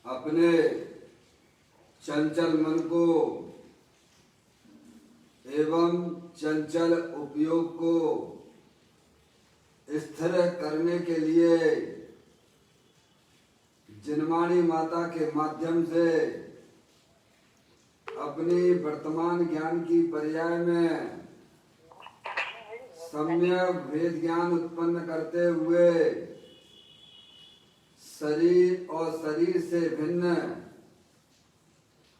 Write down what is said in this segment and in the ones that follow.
अपने चंचल मन को एवं चंचल उपयोग को स्थिर करने के लिए जिनवाणी माता के माध्यम से अपनी वर्तमान ज्ञान की पर्याय में सम्यक भेद ज्ञान उत्पन्न करते हुए शरीर और शरीर से भिन्न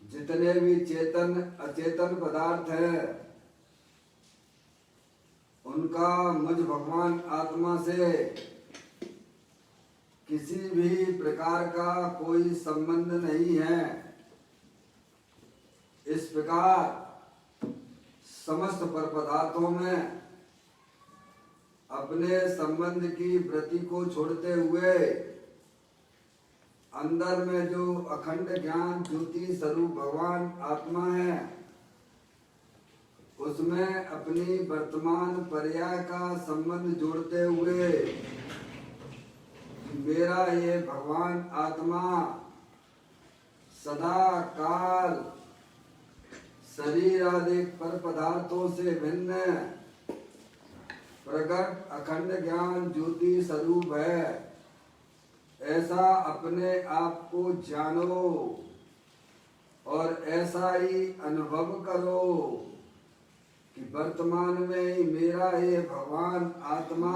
जितने भी चेतन अचेतन पदार्थ हैं उनका मुझ भगवान आत्मा से किसी भी प्रकार का कोई संबंध नहीं है। इस प्रकार समस्त पर पदार्थों में अपने संबंध की वृत्ति को छोड़ते हुए अंदर में जो अखंड ज्ञान ज्योति स्वरूप भगवान आत्मा है उसमें अपनी वर्तमान पर्याय का संबंध जोड़ते हुए मेरा ये भगवान आत्मा सदा काल शरीर आदि पर पदार्थों से भिन्न प्रकट अखंड ज्ञान ज्योति स्वरूप है, ऐसा अपने आप को जानो और ऐसा ही अनुभव करो कि वर्तमान में ही मेरा ये भगवान आत्मा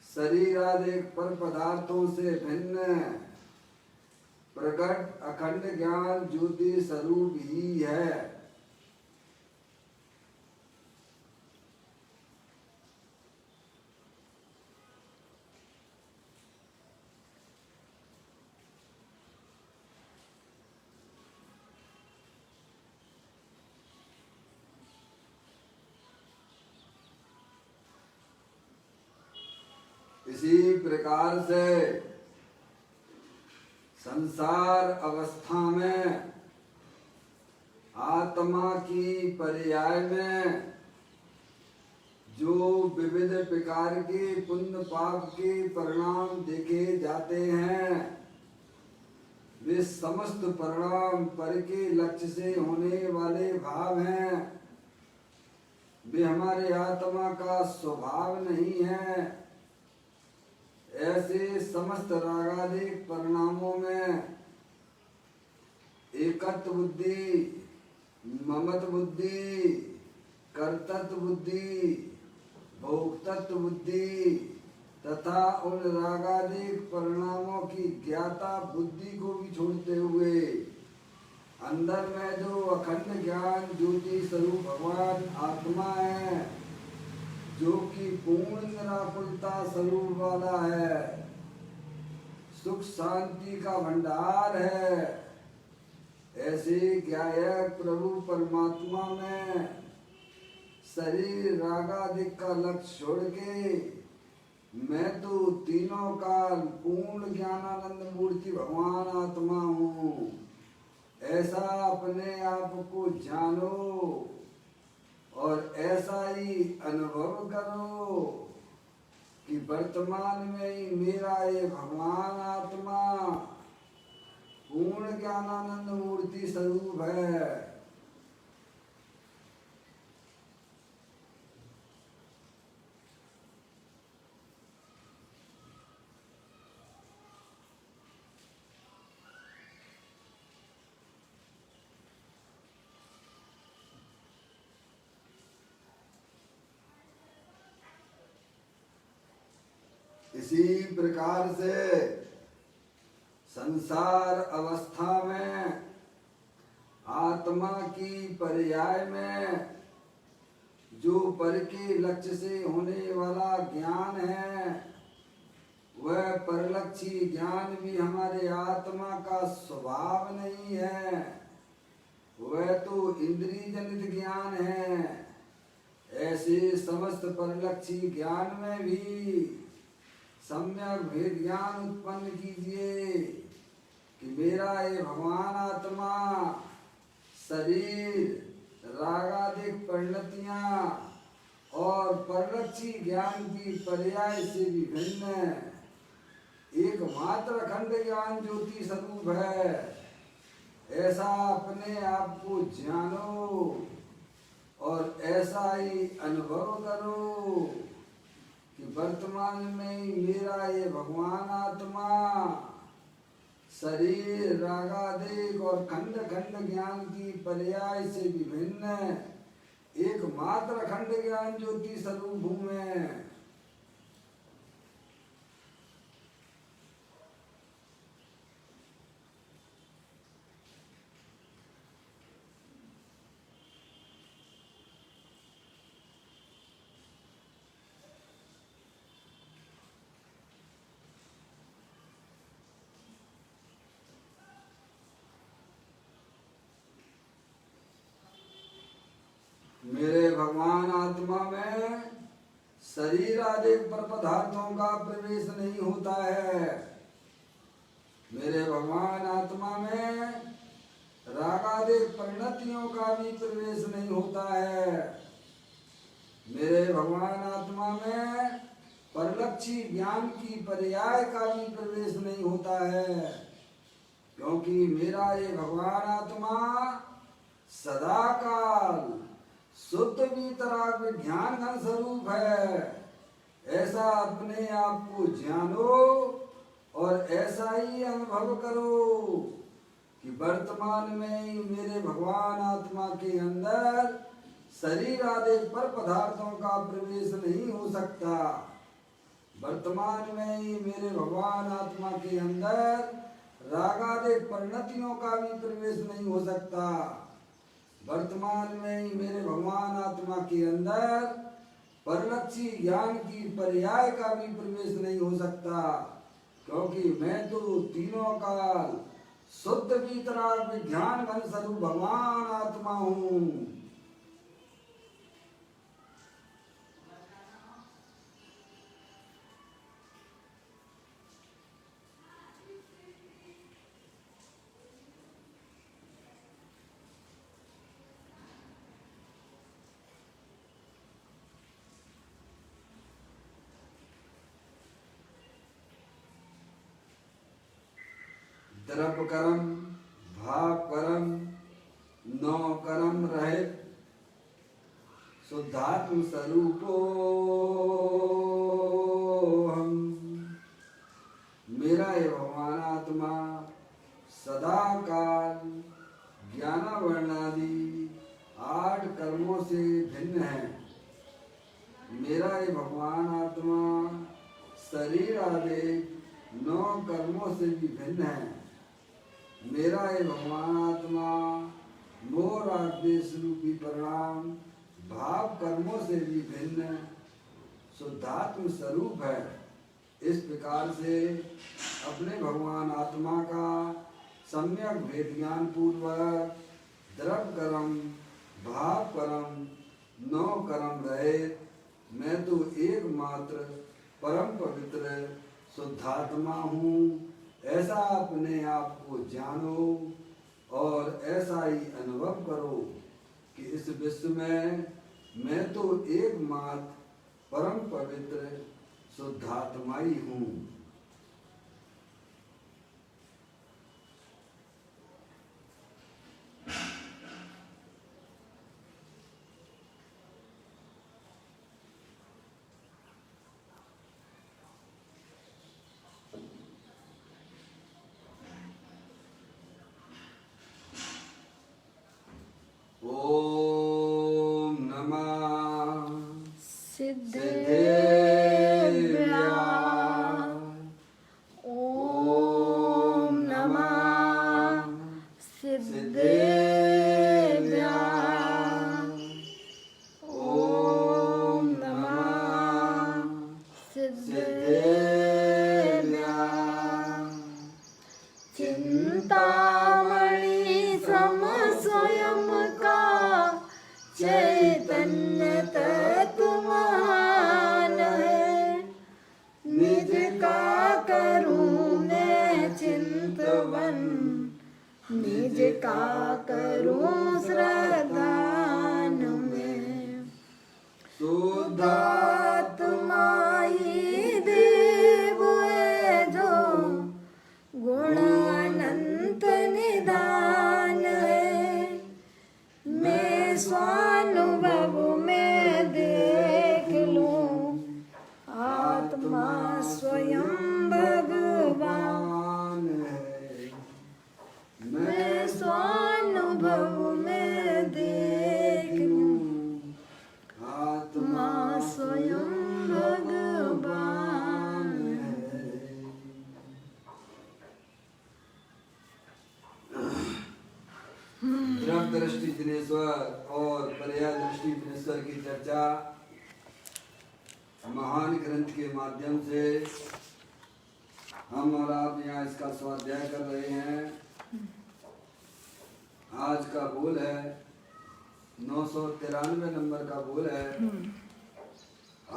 शरीर आदि पर पदार्थों से भिन्न प्रकट अखंड ज्ञान ज्योति स्वरूप ही है। इसी प्रकार से संसार अवस्था में आत्मा की पर्याय में जो विविध प्रकार के पुण्य पाप के परिणाम देखे जाते हैं वे समस्त परिणाम पर के लक्ष्य से होने वाले भाव हैं। वे हमारे आत्मा का स्वभाव नहीं है। ऐसे समस्त रागादिक परिणामों में एकत्व बुद्धि, ममत्व बुद्धि, कर्तृत्व बुद्धि, भोक्तृत्व बुद्धि तथा उन रागादिक परिणामों की ज्ञाता बुद्धि को भी छोड़ते हुए अंदर में जो अखंड ज्ञान ज्योति स्वरूप भगवान आत्मा है जो कि पूर्ण निराकुलता स्वरूप वाला है, सुख शांति का भंडार है, ऐसे ज्ञायक प्रभु परमात्मा में शरीर रागादिक का लक्ष्य छोड़ के मैं तो तीनों काल पूर्ण ज्ञानानंद मूर्ति भगवान आत्मा हूँ, ऐसा अपने आप को जानो और ऐसा ही अनुभव करो कि वर्तमान में ही मेरा ये भगवान आत्मा पूर्ण ज्ञानानंद मूर्ति स्वरूप है। इसी प्रकार से संसार अवस्था में आत्मा की पर्याय में जो पर के लक्ष्य से होने वाला ज्ञान है वह परलक्षी ज्ञान भी हमारे आत्मा का स्वभाव नहीं है, वह तो इंद्रिय जनित ज्ञान है। ऐसे समस्त परलक्षी ज्ञान में भी सम्यक भेद ज्ञान उत्पन्न कीजिए कि मेरा ये भगवान आत्मा शरीर रागादिक परिणतियां और परलक्षी ज्ञान की पर्याय से भी भिन्न एक मात्र अखंड ज्ञान ज्योति स्वरूप है, ऐसा अपने आप को जानो और ऐसा ही अनुभव करो कि वर्तमान में ही मेरा ये भगवान आत्मा शरीर रागादेग और खंड खंड ज्ञान की पर्याय से विभिन्न एकमात्र अखंड ज्ञान ज्योति स्वरूप हूँ मैं। मेरे भगवान आत्मा में शरीर आदि पर पदार्थों का प्रवेश नहीं होता है। मेरे भगवान आत्मा में राग आदि परिणतियों का भी प्रवेश नहीं होता है। मेरे भगवान आत्मा में परलक्षी ज्ञान की पर्याय का भी प्रवेश नहीं होता है, क्योंकि मेरा ये भगवान आत्मा सदा काल शुद्ध वीतराग विज्ञान घन स्वरूप है। ऐसा अपने आप को जानो और ऐसा ही अनुभव करो कि वर्तमान में ही मेरे भगवान आत्मा के अंदर शरीर आदि पर पदार्थों का प्रवेश नहीं हो सकता। वर्तमान में ही मेरे भगवान आत्मा के अंदर राग आदि परिणतियों का भी प्रवेश नहीं हो सकता। वर्तमान में ही मेरे भगवान आत्मा के अंदर परलक्षी ज्ञान की पर्याय का भी प्रवेश नहीं हो सकता, क्योंकि मैं तो तीनों काल शुद्ध वीतराग विज्ञान घन स्वरूप भगवान आत्मा हूँ। द्रव्य कर्म भाव कर्म नौ कर्म रहित शुद्धात्म स्वरूपो हम। मेरा ये भगवान आत्मा सदा काल ज्ञान वर्णादि 8 कर्मों से भिन्न है। मेरा ये भगवान आत्मा शरीर आदि 9 कर्मों से भी भिन्न है। मेरा ये भगवान आत्मा मोह आदेश रूपी परिणाम भाव कर्मों से भी भिन्न शुद्धात्म स्वरूप है। इस प्रकार से अपने भगवान आत्मा का सम्यक भेद ज्ञान पूर्वक द्रव्य कर्म भाव कर्म 9 कर्म रहित मैं तो एकमात्र परम पवित्र शुद्धात्मा हूँ, ऐसा अपने आप को जानो और ऐसा ही अनुभव करो कि इस विश्व में मैं तो एकमात्र परम पवित्र शुद्धात्मा ही हूँ। निज का करूं श्रद्धान में शुद्धात्मा ही देव है जो विनेश्वर और पर्याय दृष्टि विनेश्वर की चर्चा महान ग्रंथ के माध्यम से हम और आप यहाँ इसका स्वाध्याय कर रहे हैं। आज का बोल है 993 नंबर का बोल है।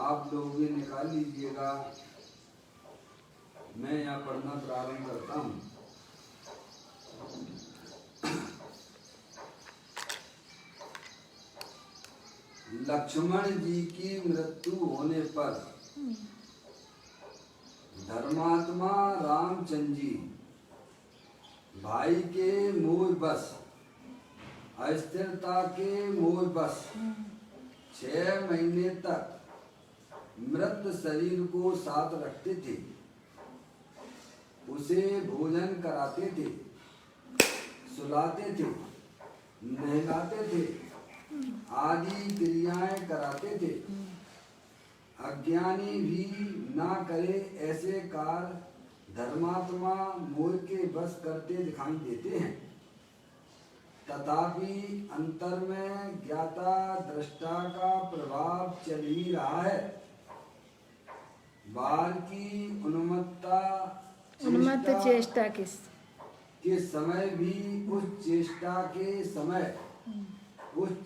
आप लोग भी निकाल लीजिएगा। मैं यहाँ पढ़ना प्रारंभ करता हूँ। लक्ष्मण जी की मृत्यु होने पर धर्मात्मा रामचंद्र जी भाई के मोह बस अस्थिरता के मोह बस 6 महीने तक मृत शरीर को साथ रखते थे, उसे भोजन कराते थे, सुलाते थे, नहलाते थे, आदि क्रियाएं कराते थे। अज्ञानी भी ना करे ऐसे कार्य धर्मात्मा मोह के बस करते दिखाई देते हैं। तथापि अंतर में ज्ञाता दृष्टा का प्रभाव चल ही रहा है। बाल की उन्मत्त चेष्टा के समय भी उस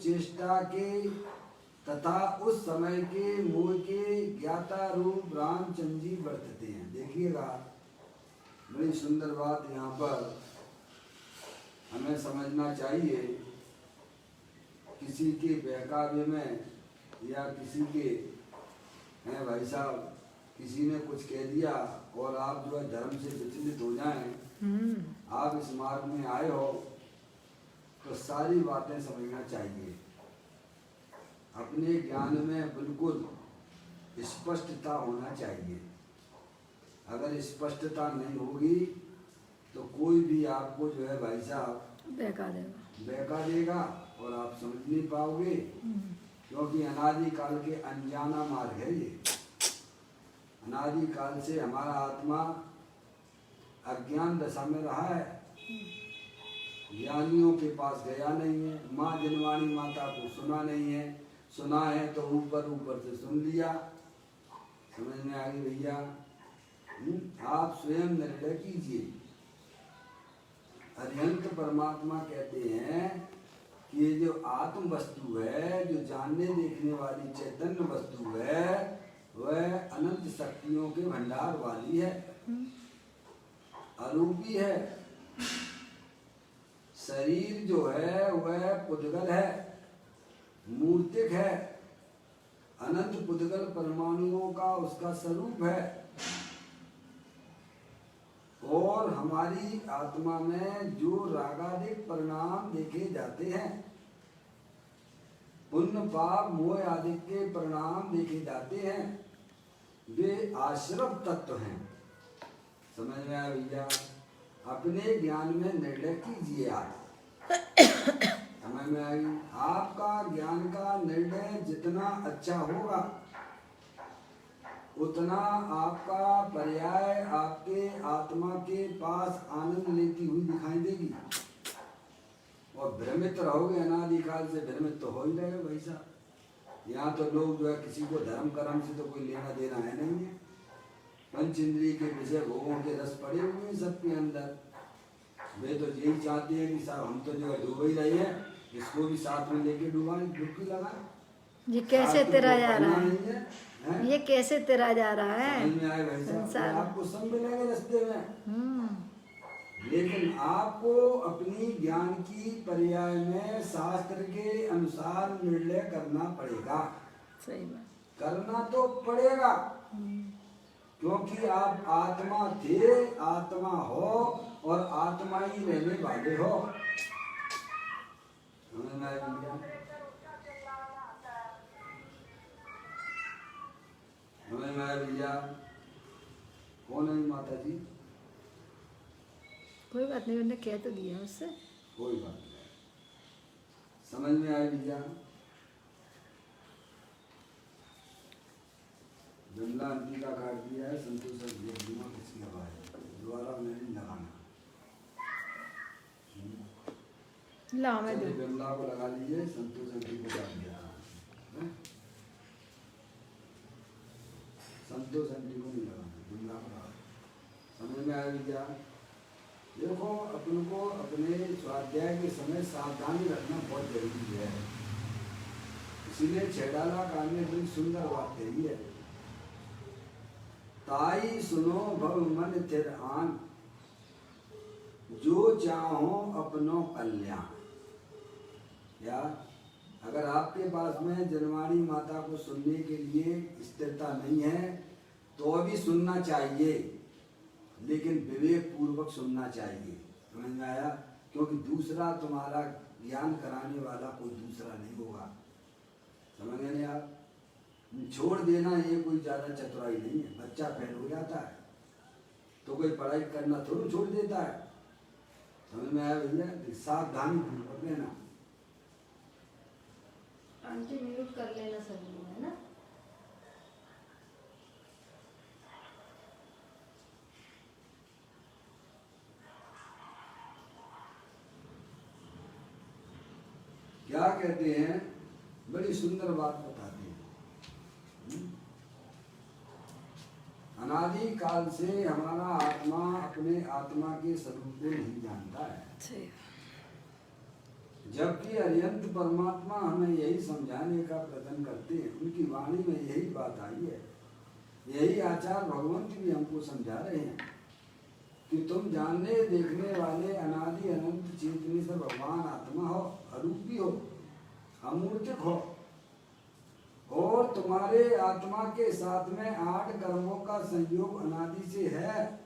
चेष्टा के तथा उस समय के मोह के ज्ञाता रूप रामचंद्र जी वर्तते हैं। देखिएगा, बड़ी सुंदर बात यहाँ पर हमें समझना चाहिए। किसी के बहकावे में या किसी के भाई साहब किसी ने कुछ कह दिया और आप जो है धर्म से विचलित हो जाएं, आप इस मार्ग में आए हो तो सारी बातें समझना चाहिए। अपने ज्ञान में बिल्कुल स्पष्टता होना चाहिए। अगर स्पष्टता नहीं होगी तो कोई भी आपको जो है भाई साहब बहका देगा और आप समझ नहीं पाओगे, क्योंकि अनादि काल के अनजाना मार्ग है ये। अनादि काल से हमारा आत्मा अज्ञान दशा में रहा है, ज्ञानियों के पास गया नहीं है, माँ जनवाणी माता को सुना नहीं है, सुना है तो ऊपर ऊपर से सुन लिया। समझ में आ गई भैया? आप स्वयं निर्णय कीजिए। अरिहंत परमात्मा कहते हैं कि ये जो आत्म वस्तु है, जो जानने देखने वाली चैतन्य वस्तु है, वह अनंत शक्तियों के भंडार वाली है, अरूपी है। शरीर जो है वह पुद्गल है, मूर्तिक है, अनंत पुद्गल परमाणुओं का उसका स्वरूप है। और हमारी आत्मा में जो रागादिक परिणाम देखे जाते हैं, पुण्य पाप मोह आदि के परिणाम देखे जाते हैं, वे आश्रव तत्व हैं। समझ में आया भैया? अपने ज्ञान में निर्णय कीजिए आप। समझ में आई? आपका ज्ञान का निर्णय जितना अच्छा होगा उतना आपका पर्याय आपके आत्मा के पास आनंद लेती हुई दिखाई देगी। और भ्रमित रहोगे, अनादिकाल से भ्रमित तो हो ही रहे हो भाई साहब। यहाँ तो लोग जो है किसी को धर्म कर्म से तो कोई लेना देना है नहीं है। पंच इंद्रिय के विषय भोगों के रस पड़े हुए हैं सबके अंदर। वे तो यही चाहते हैं कि साहब हम तो जो है डूब ही रहे हैं, इसको भी साथ में लेके डुबाएं, डुबकी लगाएं। ये कैसे तेरा जा रहा है? ये कैसे तेरा जा रहा है? समझ में आए भाई साहब? आपको सब मिलेंगे रास्ते में, लेकिन आपको अपनी ज्ञान की पर्याय में शास्त्र के अनुसार निर्णय करना पड़ेगा। सही बात, करना तो पड़ेगा, क्योंकि आप आत्मा थे, आत्मा हो और आत्मा ही रहने वाले हो। समझ में आया भैया? समझ में आया भैया? कौन है माता जी? कोई बात नहीं, मैंने कह तो दिया उससे। कोई बात नहीं। समझ में आया भैया? जमला अंती का काट दिया है, संतोष किसकी हवा है, दोबारा नहीं लगाना। ला मैं चलिए दूँ। बिमला को लगा लीजिए, संतोष आंटी को कर दिया। हैं? संतोष आंटी को नहीं लगाना, बिमला को लगा। समझ में आया भैया? देखो अपन को अपने स्वाध्याय के समय सावधानी रखना बहुत जरूरी है। इसीलिए छेड़ाला काल में बड़ी सुंदर बात कही है, ताई सुनो भव मन थिर आन, जो चाहो अपनो कल्याण। या अगर आपके पास में जनवाणी माता को सुनने के लिए स्थिरता नहीं है तो भी सुनना चाहिए, लेकिन विवेक पूर्वक सुनना चाहिए। समझ में आया? क्योंकि दूसरा तुम्हारा ज्ञान कराने वाला कोई दूसरा नहीं होगा। समझ गए नहीं आप? छोड़ देना ये कोई ज़्यादा चतुराई नहीं है। बच्चा फेल हो जाता है तो कोई पढ़ाई करना थोड़ा छोड़ देता है। समझ में आया भैया? सावधानी पूर्वक लेना। आंटी म्यूट कर लेना सभी है ना। क्या कहते हैं, बड़ी सुंदर बात बताते हैं। अनादि काल से हमारा आत्मा अपने आत्मा के स्वरूप को नहीं जानता है, जबकि अरिहंत परमात्मा हमें यही समझाने का प्रयत्न करते हैं। उनकी वाणी में यही बात आई है, यही आचार्य भगवंत भी हमको समझा रहे हैं कि तुम जानने देखने वाले अनादि अनंत चेतनी से भगवान आत्मा हो, अरूपी हो, अमूर्तिक हो, और तुम्हारे आत्मा के साथ में 8 कर्मों का संयोग अनादि से है।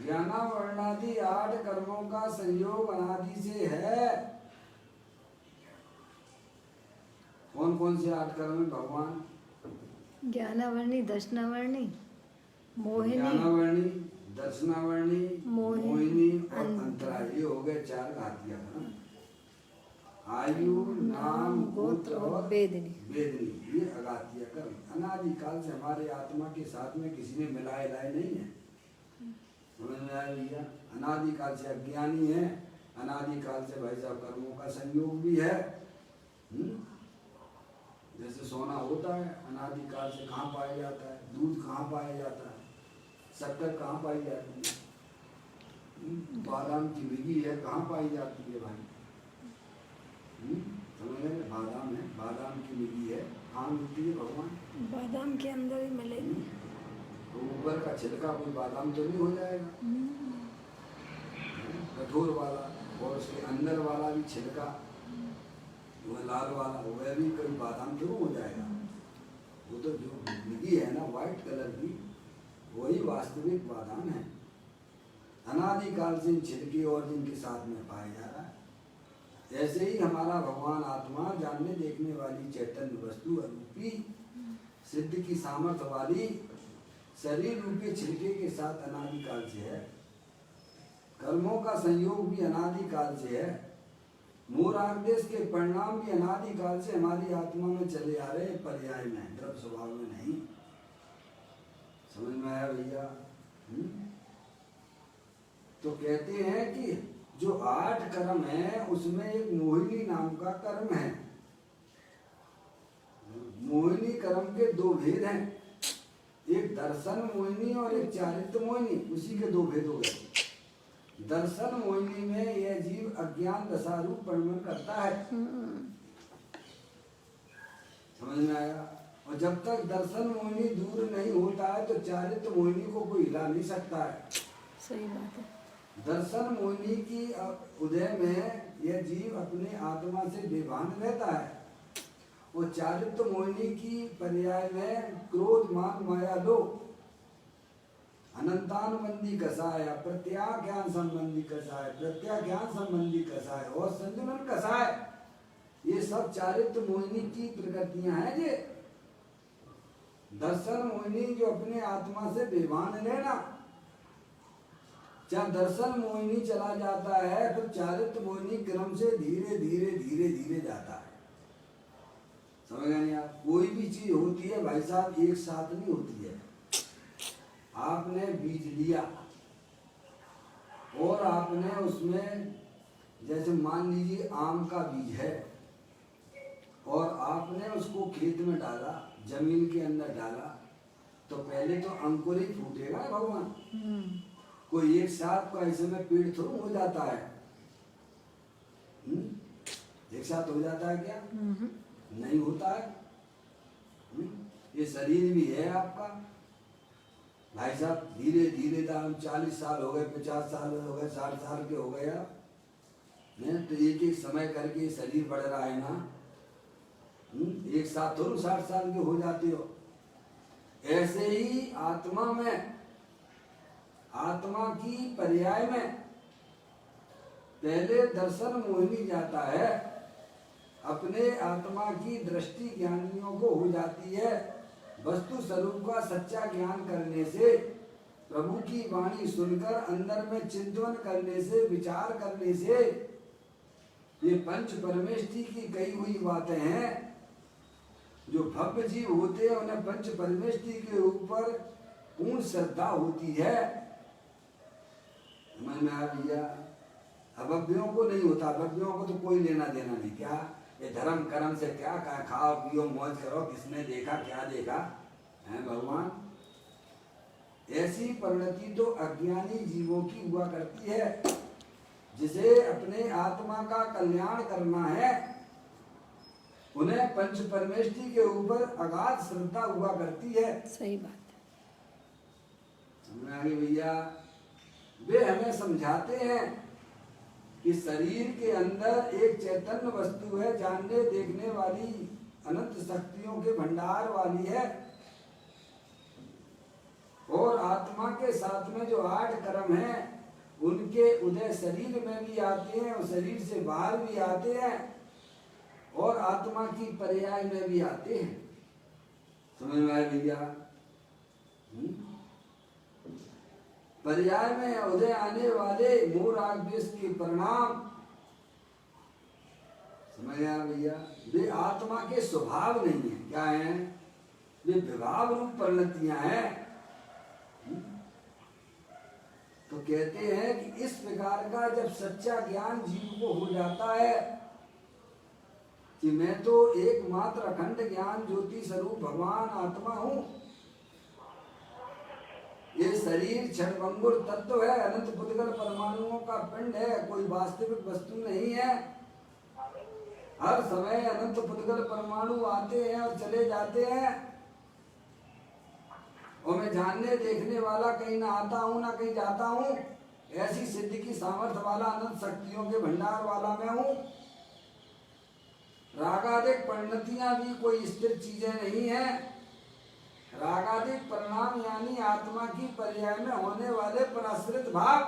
ज्ञानावर्णादि 8 कर्मों का संयोग अनादि से है। कौन कौन से 8 कर्म है भगवान? ज्ञानावर्णी, दर्शनावर्णी, मोहिनी, ज्ञानावर्णी, दर्शनावर्णी, मोहिनी और अंतरा। अंतरा। ये हो गए 4 घातियां ना। आयु, नाम, गोत्र और वेदनी, ये अघातीय कर्म अनादि काल से हमारे आत्मा के साथ में किसी ने मिलाए लाए नहीं है। समझ में आया भैया? अनादि काल से अज्ञानी है, अनादि काल से भाई साहब कर्मों का संयोग भी है। जैसे सोना होता है, अनादि काल से कहाँ पाया जाता है? दूध कहाँ पाया जाता है? शक्कर कहाँ पाई जाती है? बादाम की विगी है, कहाँ पाई जाती है भाई? समझ गए? बादाम है, बादाम की मिली है, कहाँ मिलती है भगवान? बादाम के अंदर ही मिलेगी। तो ऊपर का छिलका कोई बादाम तो नहीं हो जाएगा, कठोर वाला, और उसके अंदर वाला भी छिलका वह लाल वाला, वह भी कोई बादाम तो हो जाएगा। वो तो जो मिली है ना व्हाइट कलर की, वही वास्तविक बादाम है। अनादि काल से छिलके और जिनके साथ में पाया जा रहा है। ऐसे ही हमारा भगवान आत्मा जानने देखने वाली चैतन्य वस्तु अरूपी सिद्ध की सामर्थ्य वाली शरीर रूपी छिलके के साथ अनादि काल से है। कर्मों का संयोग भी अनादि काल से है। मूढ़ादेश के परिणाम भी अनादि काल से हमारी आत्मा में चले आ रहे, पर्याय में, द्रव्य स्वभाव में नहीं। समझ में आया भैया? तो कहते हैं कि जो 8 कर्म है उसमें एक मोहिनी नाम का कर्म है। मोहिनी कर्म के 2 भेद हैं, एक दर्शन मोहिनी और एक चारित्र मोहिनी। उसी के 2 भेद हो गए। दर्शन मोहिनी में यह जीव अज्ञान दशारूप परिणमन करता है। समझ में आया? और जब तक दर्शन मोहिनी दूर नहीं होता है तो चारित्र मोहिनी को कोई हिला नहीं सकता है। सही बात है। दर्शन मोहिनी की उदय में यह जीव अपने आत्मा से बेभान रहता है, और चारित्र मोहिनी की पर्याय में क्रोध मान माया लोभ अनंतानुबंधी कसाय, प्रत्याख्यान संबंधी कसाय, प्रत्याख्यान संबंधी कसाय और संजुलन कसाय, ये सब चारित्र मोहिनी की प्रकृतियां हैं। ये दर्शन मोहिनी जो अपने आत्मा से बेभान रहना, जब दर्शन मोहिनी चला जाता है तो चारित्र मोहिनी क्रम से धीरे धीरे धीरे धीरे जाता है। समझ गए नहीं आप? कोई भी चीज होती है भाई साहब एक साथ नहीं होती है। आपने बीज लिया और आपने उसमें जैसे मान लीजिए आम का बीज है और आपने उसको खेत में डाला, जमीन के अंदर डाला, तो पहले तो अंकुर ही फूटेगा भगवान। कोई एक साथ का ऐसे में पेड़ थोड़ा हो जाता है। एक साथ हो जाता है क्या? नहीं होता है। ये शरीर भी है आपका भाई साहब, धीरे धीरे तो हम 40 साल हो गए, 50 साल हो गए, 60 साल के हो गए आप, तो एक एक समय करके शरीर बढ़ रहा है ना। एक साथ थोड़ा 60 साल के हो जाते हो। ऐसे ही आत्मा में, आत्मा की पर्याय में पहले दर्शन मोहिनी जाता है, अपने आत्मा की दृष्टि ज्ञानियों को हो जाती है। वस्तु स्वरूप का सच्चा ज्ञान करने से, प्रभु की वाणी सुनकर अंदर में चिंतन करने से, विचार करने से, ये पंच परमेष्टि की कही हुई बातें हैं। जो भव्य जीव होते हैं उन्हें पंच परमेष्टि के ऊपर पूर्ण श्रद्धा होती है। समझ में आ भैया? अभव्यों को नहीं होता, अभव्यों को तो कोई लेना देना नहीं। क्या ये धर्म कर्म से क्या खाओ पियो मौज करो, किसने देखा क्या देखा है भगवान। ऐसी परिणति तो अज्ञानी जीवों की हुआ करती है। जिसे अपने आत्मा का कल्याण करना है उन्हें पंच परमेष्टि के ऊपर अगाध श्रद्धा हुआ करती है। सही बात है आगे भैया। वे हमें समझाते हैं कि शरीर के अंदर एक चैतन्य वस्तु है, जानने देखने वाली, अनंत शक्तियों के भंडार वाली है। और आत्मा के साथ में जो 8 कर्म हैं उनके उदय शरीर में भी आते हैं और शरीर से बाहर भी आते हैं और आत्मा की पर्याय में भी आते हैं। समझ में आया भैया? पर्याय में उदय आने वाले मोह राग द्वेष के परिणाम, समझ आया भैया? वे आत्मा के स्वभाव नहीं है। क्या है? वे विभाव रूप परिणतियां हैं। तो कहते हैं कि इस प्रकार का जब सच्चा ज्ञान जीव को हो जाता है कि मैं तो एकमात्र अखंड ज्ञान ज्योति स्वरूप भगवान आत्मा हूं, ये शरीर क्षणभंगुर तत्व है, अनंत पुद्गल परमाणुओं का पिंड है, कोई वास्तविक वस्तु नहीं है। हर समय अनंत पुद्गल परमाणु आते हैं और चले जाते हैं और मैं जानने देखने वाला कहीं ना आता हूं ना कहीं जाता हूं। ऐसी सिद्धि की सामर्थ्य वाला, अनंत शक्तियों के भंडार वाला मैं हूं। रागादिक परिणतियां भी कोई स्थिर चीजें नहीं है। रागादिक परिणाम यानी आत्मा की पर्याय में होने वाले पराश्रित भाव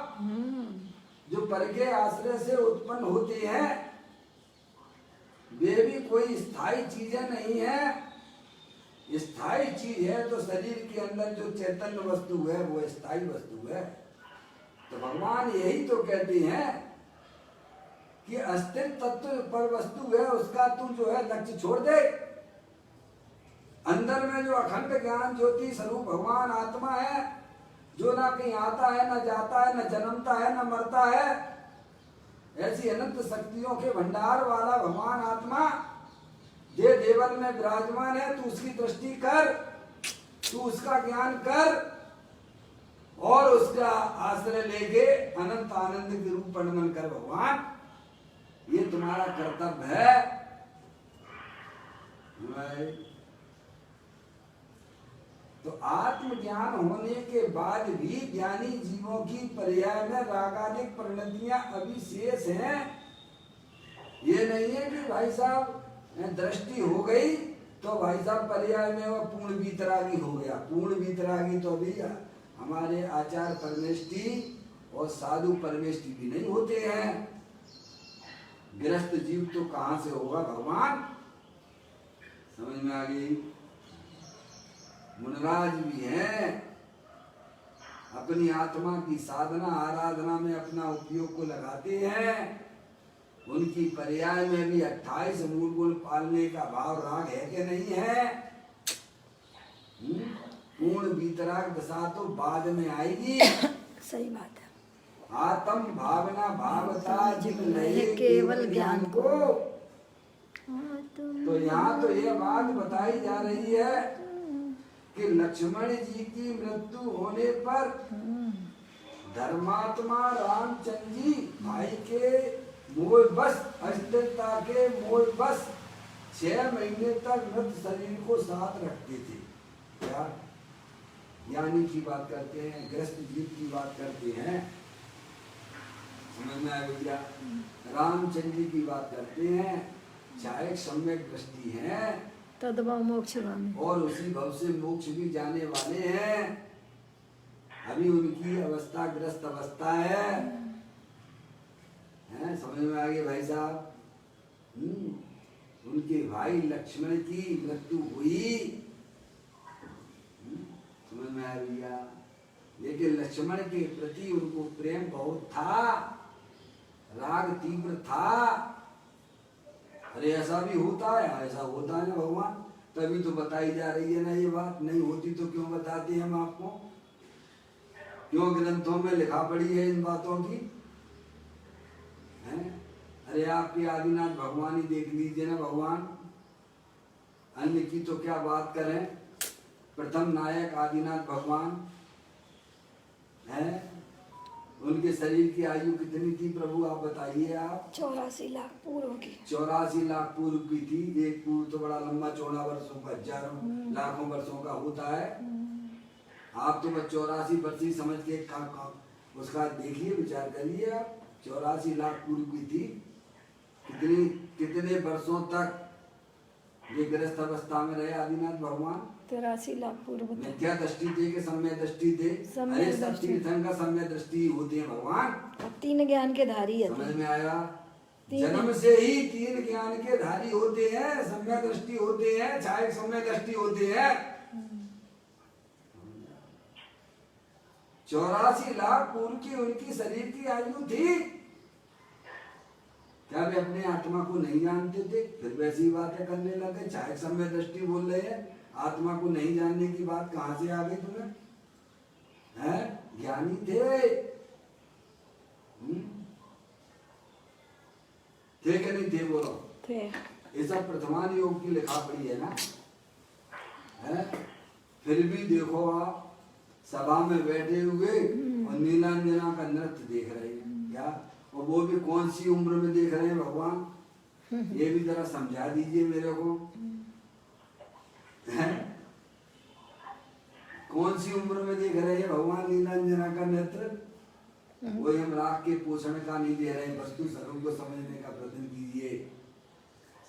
जो पर के आश्रय से उत्पन्न होते हैं, वे भी कोई स्थायी चीजें नहीं है। स्थायी चीज है तो शरीर के अंदर जो चैतन्य वस्तु है वो स्थायी वस्तु है। तो भगवान यही तो कहते हैं कि अस्थिर तत्व पर वस्तु है उसका तू जो है लक्ष्य छोड़ दे। अंदर में जो अखंड ज्ञान ज्योति स्वरूप भगवान आत्मा है, जो ना कहीं आता है ना जाता है, ना जन्मता है ना मरता है, ऐसी अनंत शक्तियों के भंडार वाला भगवान आत्मा जे देवल में विराजमान है, तू उसकी दृष्टि कर, तू उसका ज्ञान कर और उसका आश्रय लेके अनंत आनंद के रूप वर्णन कर। भगवान ये तुम्हारा कर्तव्य है। तो आत्मज्ञान होने के बाद भी ज्ञानी जीवों की पर्याय में रागादिक परिणतियां अभी शेष हैं। ये नहीं है कि भाई साहब दृष्टि हो गई तो भाई साहब पर्याय में वो पूर्ण वीतरागी हो गया। पूर्ण वीतरागी तो अभी हमारे आचार परमेष्टि और साधु परमेष्टि भी नहीं होते हैं। गृहस्थ जीव तो कहां से होगा भगवान? समझ में आ गई? मुनराज भी हैं, अपनी आत्मा की साधना आराधना में अपना उपयोग को लगाते हैं। उनकी पर्याय में भी 28 मूल गुण पालने का भाव राग है कि नहीं है? पूर्ण वीतराग दशा तो बाद में आएगी। सही बात है। आत्म भावना भावता जिन लहे केवल ज्ञान को। तो यहाँ तो ये बात बताई जा रही है कि लक्ष्मण जी की मृत्यु होने पर धर्मात्मा रामचंद्र जी भाई के मोह बस, अस्थिरता के मोह बस 6 महीने तक मृत शरीर को साथ रखते थे। क्या ज्ञानी की बात करते हैं, ग्रस्त जीव की बात करते हैं, समझ में आया भैया? रामचंद्र जी की बात करते हैं, चाहे सम्यक दृष्टि है तद्भव मोक्षगामी, और उसी भव से मोक्ष भी जाने वाले हैं। अभी उनकी अवस्था ग्रस्त अवस्था है, समझ में आ गया भाई साहब? उनके भाई लक्ष्मण की मृत्यु हुई, समझ में आ गया? लेकिन लक्ष्मण के प्रति उनको प्रेम बहुत था, राग तीव्र था। अरे ऐसा भी होता है, ऐसा होता है ना भगवान, तभी तो बताई जा रही है ना ये बात। नहीं होती तो क्यों बताते हैं हम आपको? क्यों ग्रंथों में लिखा पड़ी है इन बातों की? हैं? अरे आपके आदिनाथ भगवान ही देख लीजिए ना भगवान, अन्य की तो क्या बात करें। प्रथम नायक आदिनाथ भगवान हैं, उनके शरीर की आयु कितनी थी प्रभु आप बताइए? आप 84 लाख पूर्व की। 84 लाख पूर्व की थी। एक पूर्व तो बड़ा लंबा चौड़ा वर्षों का, हजारों लाखों वर्षों का होता है। आप तो बस 84 वर्ष ही समझ के उसका देखिए, विचार करिए आप। 84 लाख पूर्व की थी। कितने वर्षों तक ये ग्रस्त अवस्था में रहे आदिनाथ भगवान? 83 लाख पूर्व। क्या दृष्टि थे कि सम्य दृष्टि थे? अरे सब तीर्थंकर सम्य दृष्टि होते हैं भगवान। 3 ज्ञान के धारी है। समझ में आया? जन्म से ही 3 ज्ञान के धारी होते हैं, सम्य दृष्टि होते हैं, चाहे सम्य दृष्टि होते हैं। 84 लाख पूर्व की उनकी शरीर की आयु थी। क्या वे अपने आत्मा को नहीं जानते थे? फिर वैसी बातें करने लगे, चाहे सम्य दृष्टि बोल रहे हैं। आत्मा को नहीं जानने की बात कहां से आ गई तुम्हें? हैं? ज्ञानी थे। थे कि नहीं थे? बोलो थे। ये सब प्रथमान योग की लिखा पड़ी है ना? है? फिर भी देखो आप सभा में बैठे हुए और नीलांजना का नृत्य देख रहे हैं। क्या? और वो भी कौन सी उम्र में देख रहे हैं भगवान? ये भी जरा समझा दीजिए मेरे को। कौन सी उम्र में देख रहे हैं भगवान नीलांजना का नृत्य? वही हम राग के पोषण का नहीं दे रहे हैं, वस्तु स्वरूप को समझने का प्रयत्न कीजिए।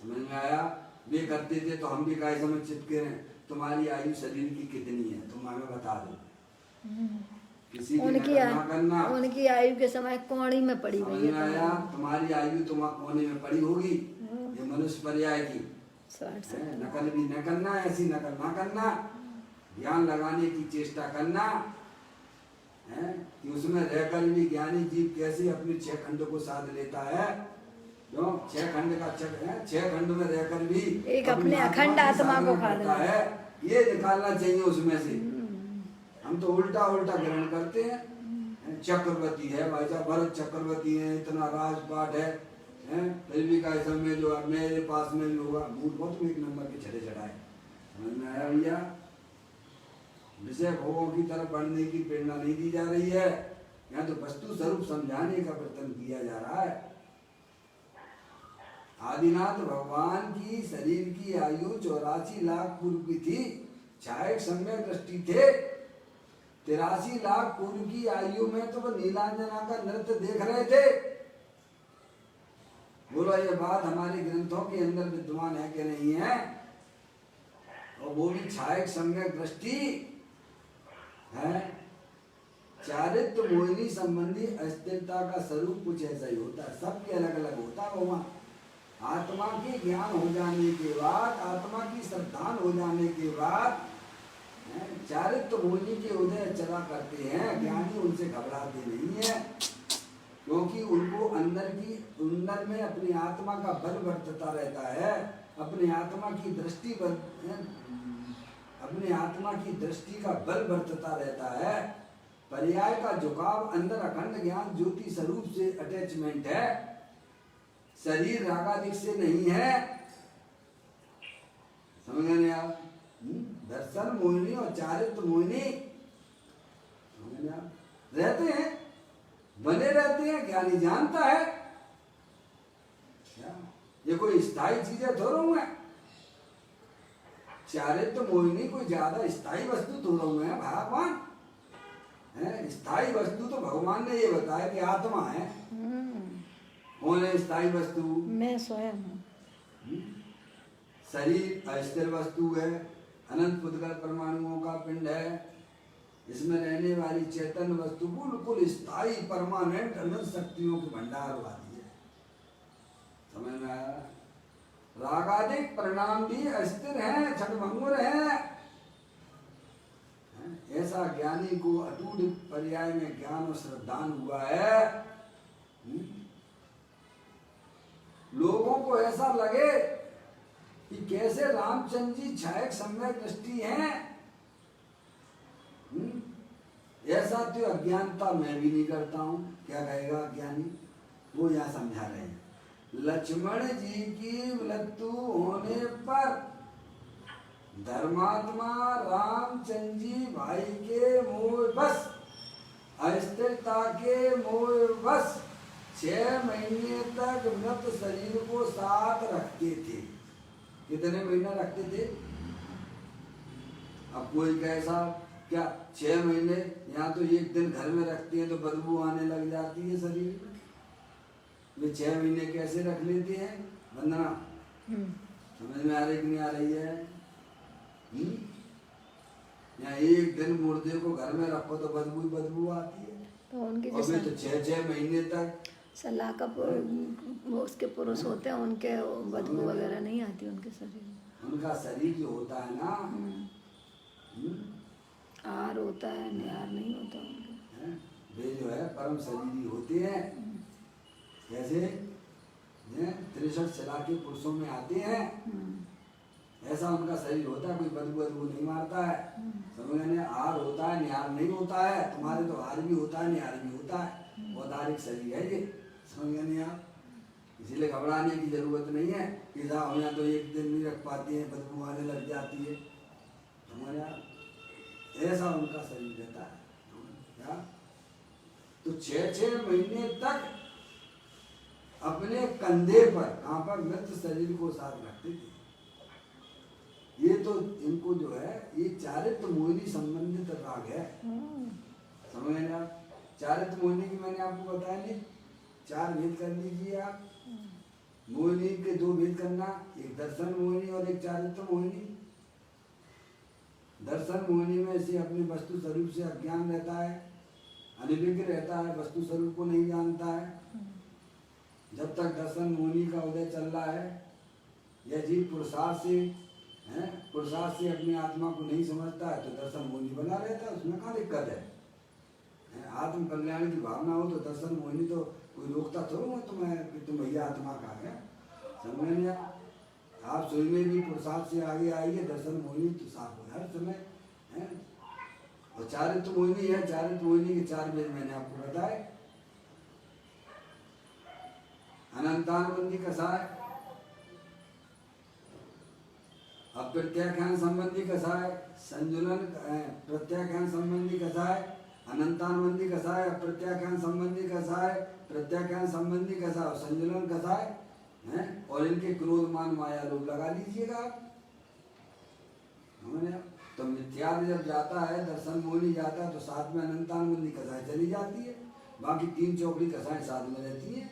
समझ में आया? वे करते थे तो हम भी काय समझ चिपके रहे। तुम्हारी आयु शरीर की कितनी है तुम हमें बता दो। किसी की नकल करना। उनकी आयु के समय कोणी में पड़ी हुई है। आया? तुम्हारी आयु तुम्हारे कोने में पड़ी होगी, ये मनुष्य पर्याय की। नकल भी न करना, ऐसी नकल ना करना, ज्ञान लगाने की चेष्टा करना है कि उसमें रहकर भी ज्ञानी जीव कैसे अपने 6 खंड को साध लेता है। क्यों? 6 खंड का चक्र है, 6 खंड में रहकर भी एक अपने अखंड आत्मा को खा लेता है, ये निकालना चाहिए उसमें से। हम तो उल्टा ग्रहण करते हैं। चक्रवर्ती है भाई साहब, भरत चक्रवर्ती है, इतना राजपाट है, फिर भी का समय जो मेरे पास में भी होगा। मूड बहुत 1 नंबर के छड़े चढ़ाए। समझ में आया भैया? विषय भोगों की तरफ बढ़ने की प्रेरणा नहीं दी जा रही है, यहाँ तो वस्तु स्वरूप समझाने का प्रयत्न किया जा रहा है। आदिनाथ भगवान की शरीर की आयु 84 लाख पूर्व की थी, चाहे सम्यक दृष्टि थे। 83 लाख पूर्व की आयु में तो वो नीलांजना का नृत्य देख रहे थे। बोलो ये बात हमारे ग्रंथों के अंदर विद्यमान है कि नहीं है? और वो भी छायक सम्यक दृष्टि है। चारित्र मोहिनी संबंधी अस्थिरता का स्वरूप कुछ ऐसा ही होता है, सबके अलग अलग होता है। भगवान आत्मा के ज्ञान हो जाने के बाद, आत्मा की श्रद्धान हो जाने के बाद चारित्र मोहिनी के उदय चला करते हैं। ज्ञानी उनसे घबराते नहीं है, क्योंकि उनको अंदर में अपनी आत्मा का बल बढ़ता रहता है, अपनी आत्मा की दृष्टि का बल बढ़ता रहता है। पर्याय का झुकाव अंदर अखंड ज्ञान ज्योति स्वरूप से अटैचमेंट है, शरीर रागादिक से नहीं है। समझ गए आप? दर्शन मोहिनी और चारित्र मोहिनी रहते हैं, बने रहते हैं, ज्ञानी जानता है। क्या ये कोई स्थायी चीजें थोड़ा हूं है? चारित्र मोहिनी कोई ज्यादा स्थायी वस्तु थोड़ा हूं है भगवान है। स्थायी वस्तु तो भगवान ने ये बताया कि आत्मा है। कौन है स्थायी वस्तु? मैं स्वयं हूँ। शरीर अस्थिर वस्तु है, अनंत पुद्गल परमाणुओं का पिंड है, इसमें रहने वाली चैतन्य वस्तु बिल्कुल स्थायी परमानेंट अनंत शक्तियों के भंडार वाली है। समझ में आया? रागादिक परिणाम भी अस्थिर है, क्षणभंगुर है। ऐसा ज्ञानी को अटूट पर्याय में ज्ञान और श्रद्धान हुआ है। लोगों को ऐसा लगे कि कैसे रामचंद्र जी छायक सम्यक दृष्टि हैं। ऐसा तो अज्ञानता मैं भी नहीं करता हूं। क्या कहेगा ज्ञानी? वो यहाँ समझा रहे हैं, लक्ष्मण जी की मृत्यु होने पर धर्मात्मा रामचंद्र जी भाई के मोह बस, अस्थिरता के मोह बस 6 महीने तक मृत शरीर को साथ रखते थे। कितने महीने रखते थे? अब कोई कैसा क्या 6 महीने, यहाँ तो एक दिन घर में रखती है तो बदबू आने लग जाती है शरीर में। वे 6 महीने कैसे रख लेते हैं? वंदना समझ में आ रही कि नहीं आ रही है? यहाँ एक दिन मुर्दे को घर में रखो तो बदबू आती है। तो उनकी और वे तो 6 महीने तक सलाह का वो उसके पुरुष होते हैं, उनके बदबू वगैरह नहीं आती उनके शरीर में। उनका शरीर जो होता है ना, आर होता है, निहार नहीं होता उनके। वे जो है परम शरीरी होते हैं। कैसे 63 शिला के पुरुषों में आते हैं, ऐसा उनका शरीर होता है। कोई बदबू नहीं मारता है। समझ में? आर होता है, निहार नहीं होता है। तुम्हारे तो आर भी होता है, निहार भी होता है। औदारिक शरीर है ये। समझ नहीं आप? इसीलिए घबराने की जरूरत नहीं है कि साहब हम यहाँ तो एक दिन नहीं रख पाते हैं, बदबू आने लग जाती है। समझ आप? ऐसा उनका शरीर रहता है। क्या तो 6 महीने तक अपने कंधे पर, कहाँ पर, मृत शरीर को साथ रखते थे। ये तो इनको जो है ये चारित्र मोहिनी संबंधित राग है। समझ ना? चारित्र मोहिनी की मैंने आपको बताया नहीं, 4 भेद कर लीजिए आप। मोहिनी के 2 भेद करना, एक दर्शन मोहिनी और एक चारित्र मोहिनी। दर्शन मोहिनी में से अपने वस्तु स्वरूप से अज्ञान रहता है, अनिविज्ञ रहता है, वस्तु स्वरूप को नहीं जानता है। जब तक दर्शन मोहिनी का उदय चल रहा है, यह जीव पुरुषार्थ से अपनी आत्मा को नहीं समझता है तो दर्शन मोहिनी बना रहता है। उसमें कहाँ दिक्कत है? आत्म कल्याण की भावना हो तो दर्शन मोहिनी तो कोई रोकता थोड़ा तुम्हें कि तुम भैया आत्मा का है। समझ में आप सोई में भी पुरुषार्थ से आगे आइए, दर्शन मोहिनी तो साफ हो हर समय है। और चारित्र मोहिनी है, चारित्र मोहिनी के 4 भेद मैंने आपको बताए। अनंतानुबंधी कसाय, अप्रत्याख्यान संबंधी कसाय, संजुलन प्रत्याख्यान संबंधी कसाय, अनंतानुबंधी कसाय, अप्रत्याख्यान संबंधी कसाय, प्रत्याख्यान संबंधी कसाय और संजुलन कसाय है। और इनके क्रोध मान माया लोग लगा लीजिएगा आप। तो मिथ्यादि जब जाता है, दर्शन मोहिनी जाता है तो साथ में अनंतानुबंधी कसाय चली जाती है। बाकी 3 चौकड़ी कसाएं साथ में रहती हैं।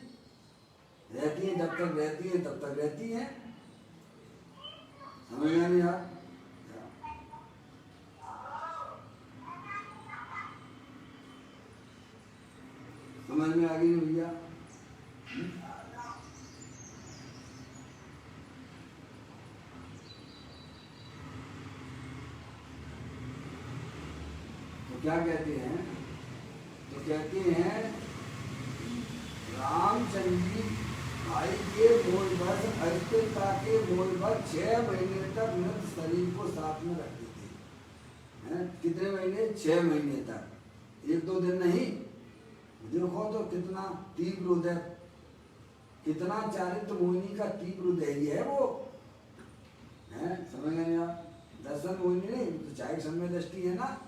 जब तक रहती हैं तब तक रहती हैं। समझ में नहीं यार? समझ में आ गई नहीं भैया? तो क्या कहते हैं? तो कहते हैं रामचंद्र जी भाई के मूलवश अस्थिरता के मूलवश 6 महीने तक मृत शरीर को साथ में रखते थे। कितने महीने? 6 महीने तक। एक दो दिन नहीं, देखो तो कितना तीव्र उदय, कितना चारित्र मोहिनी का तीव्र उदय है वो, है समझ गए आप। दर्शन मोहिनी नहीं तो चाहे समय दृष्टि है ना।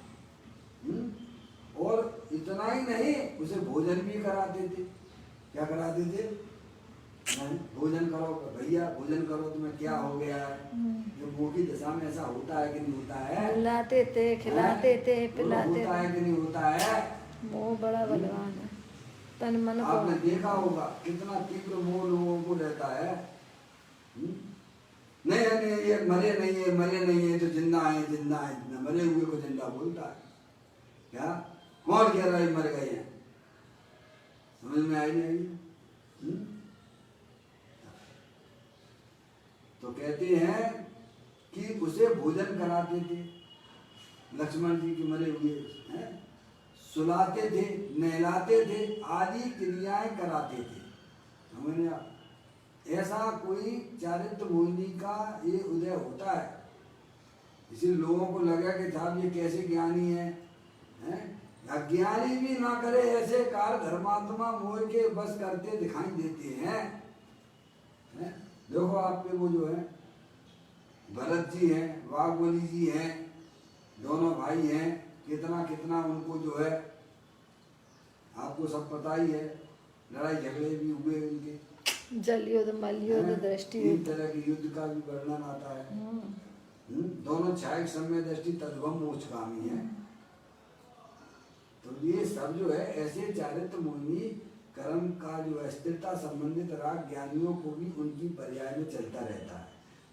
और इतना ही नहीं, उसे भोजन भी कराते थे। क्या कराते थे? भोजन करो भैया, भोजन करो, तुम्हें क्या हो गया है? जो मुंह की दशा में ऐसा होता है कि नहीं होता है? खिलाते थे, खिलाते थे, पिलाते होता है कि नहीं होता है? मोह बड़ा बलवान है, तन मन को। आपने देखा होगा कितना तीव्र मोह लोगों को रहता है। नहीं नहीं ये मरे नहीं है, मरे नहीं है तो जिंदा है, जिंदा है, जिंदा। मरे हुए को जिंदा बोलता है क्या? कौन कह रहा है मर गए हैं? समझ में आई नहीं? तो कहते हैं कि उसे भोजन कराते थे, लक्ष्मण जी के मरे हुए हैं, सुलाते थे, नहलाते थे, आदि क्रियाएं कराते थे। समझ आप, ऐसा कोई चारित्र मोहिनी का ये उदय होता है। इसी लोगों को लगा कि साहब ये कैसे ज्ञानी है, अज्ञानी भी ना करे ऐसे कार धर्मात्मा मोह के बस करते दिखाई देते हैं। देखो आपके वो जो है भरत जी हैं, वाघबली जी हैं, दोनों भाई हैं, कितना कितना उनको जो है आपको सब पता ही है, लड़ाई झगड़े भी हुए उनके, जल युद्ध, मल युद्ध, दृष्टि तीन युद्ध, तरह के युद्ध का भी वर्णन आता है। दोनों छायक समय दृष्टि तद्भव मोक्षगामी है। तो ये सब जो है ऐसे चारित्र मोहिनी कर्म का जो है स्थिरता संबंधित राग ज्ञानियों को भी उनकी पर्याय में चलता रहता है।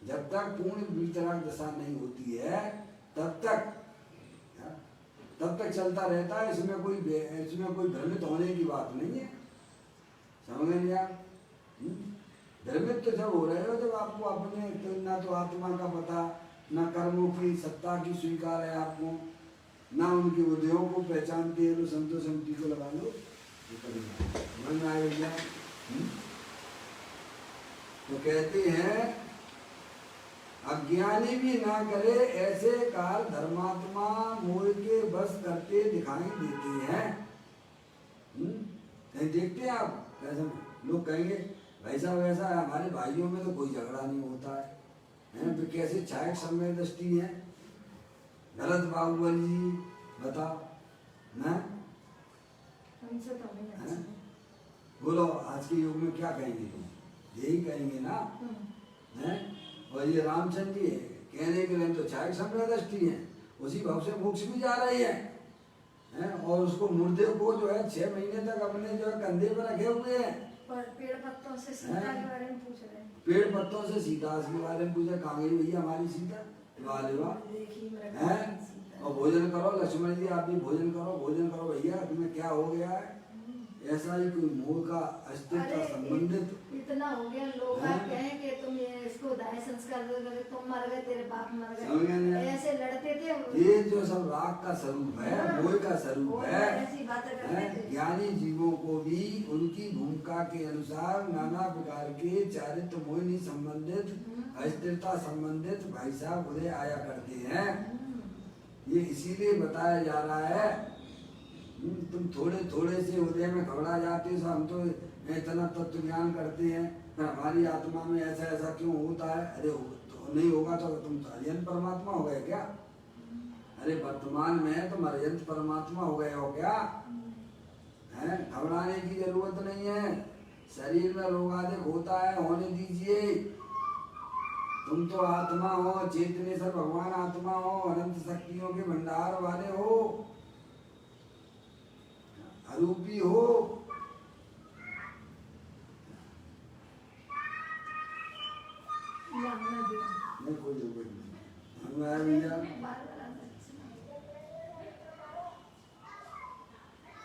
जब तक पूर्ण वीतराग दशा नहीं होती है तब तक चलता रहता है। इसमें कोई भ्रमित होने की बात नहीं है। समझ गए आप? भ्रमित तो जब हो रहे हो जब आपको अपने तो ना तो आत्मा का पता, ना कर्मों की सत्ता की स्वीकार है आपको, ना उनके उदयों को पहचानते हैं। तो संतोष समिति को लगा लो, समझ में आएगा। तो कहते हैं अज्ञानी भी ना करे ऐसे कार धर्मात्मा मोह के बस करते दिखाई देते हैं। नहीं देखते हैं आप? वैसा लोग कहेंगे वैसा वैसा हमारे भाइयों में तो कोई झगड़ा नहीं होता है। तो कैसे छायक समय दृष्टि है? भरत बाहुबली जी बताओ ना, बोलो आज के युग में क्या कहेंगे तुम? यही कहेंगे ना। हैं? और ये रामचंद्र जी कहने के लिए तो छायक समय दृष्टि है, उसी भाव से मोक्ष भी जा रही है। और उसको मुर्दे को जो है 6 महीने तक अपने जो है कंधे पर रखे हुए हैं। पेड़ पत्तों से सीता के बारे में पूछ रहे हैं। पेड़ पत्तों से सीता के बारे में पूछा, कहाँ गई भैया हमारी सीता? वाह है। और भोजन करो लक्ष्मण जी, आप भी भोजन करो भैया, तुम्हें क्या हो गया है? ऐसा ही कोई मोह का अस्तित्व संबंधित इतना हो गया। लोग कहें कि तुम ये इसको दाह संस्कार दोगे, तुम मर गए, तेरे बाप मर गए, ऐसे लड़ते थे। ये जो सब राग का स्वरूप है, मोह का स्वरूप है। ऐसी बातें करते थे। ज्ञानी जीवों को भी उनकी भूमिका के अनुसार नाना प्रकार के चारित्र मोहिनी संबंधित अस्थिरता संबंधित भाई साहब उदय आया करते हैं। ये इसीलिए बताया जा रहा है। तुम थोड़े थोड़े से उदय में घबरा जाते हो, हम तो इतना तत्व ज्ञान करते हैं, पर हमारी आत्मा में ऐसा ऐसा क्यों होता है? अरे तो नहीं होगा तो तुम अर्यंत परमात्मा हो गए क्या? अरे वर्तमान में तुम अर्यंत परमात्मा हो गए हो क्या? है, घबराने की जरूरत नहीं है। शरीर में रोगादिक होता है, होने दीजिए। तुम तो आत्मा हो, चेतनेश्वर भगवान आत्मा हो, अनंत शक्तियों के भंडार वाले हो, अरूपी हो। नहीं कोई जरूरत नहीं है भैया।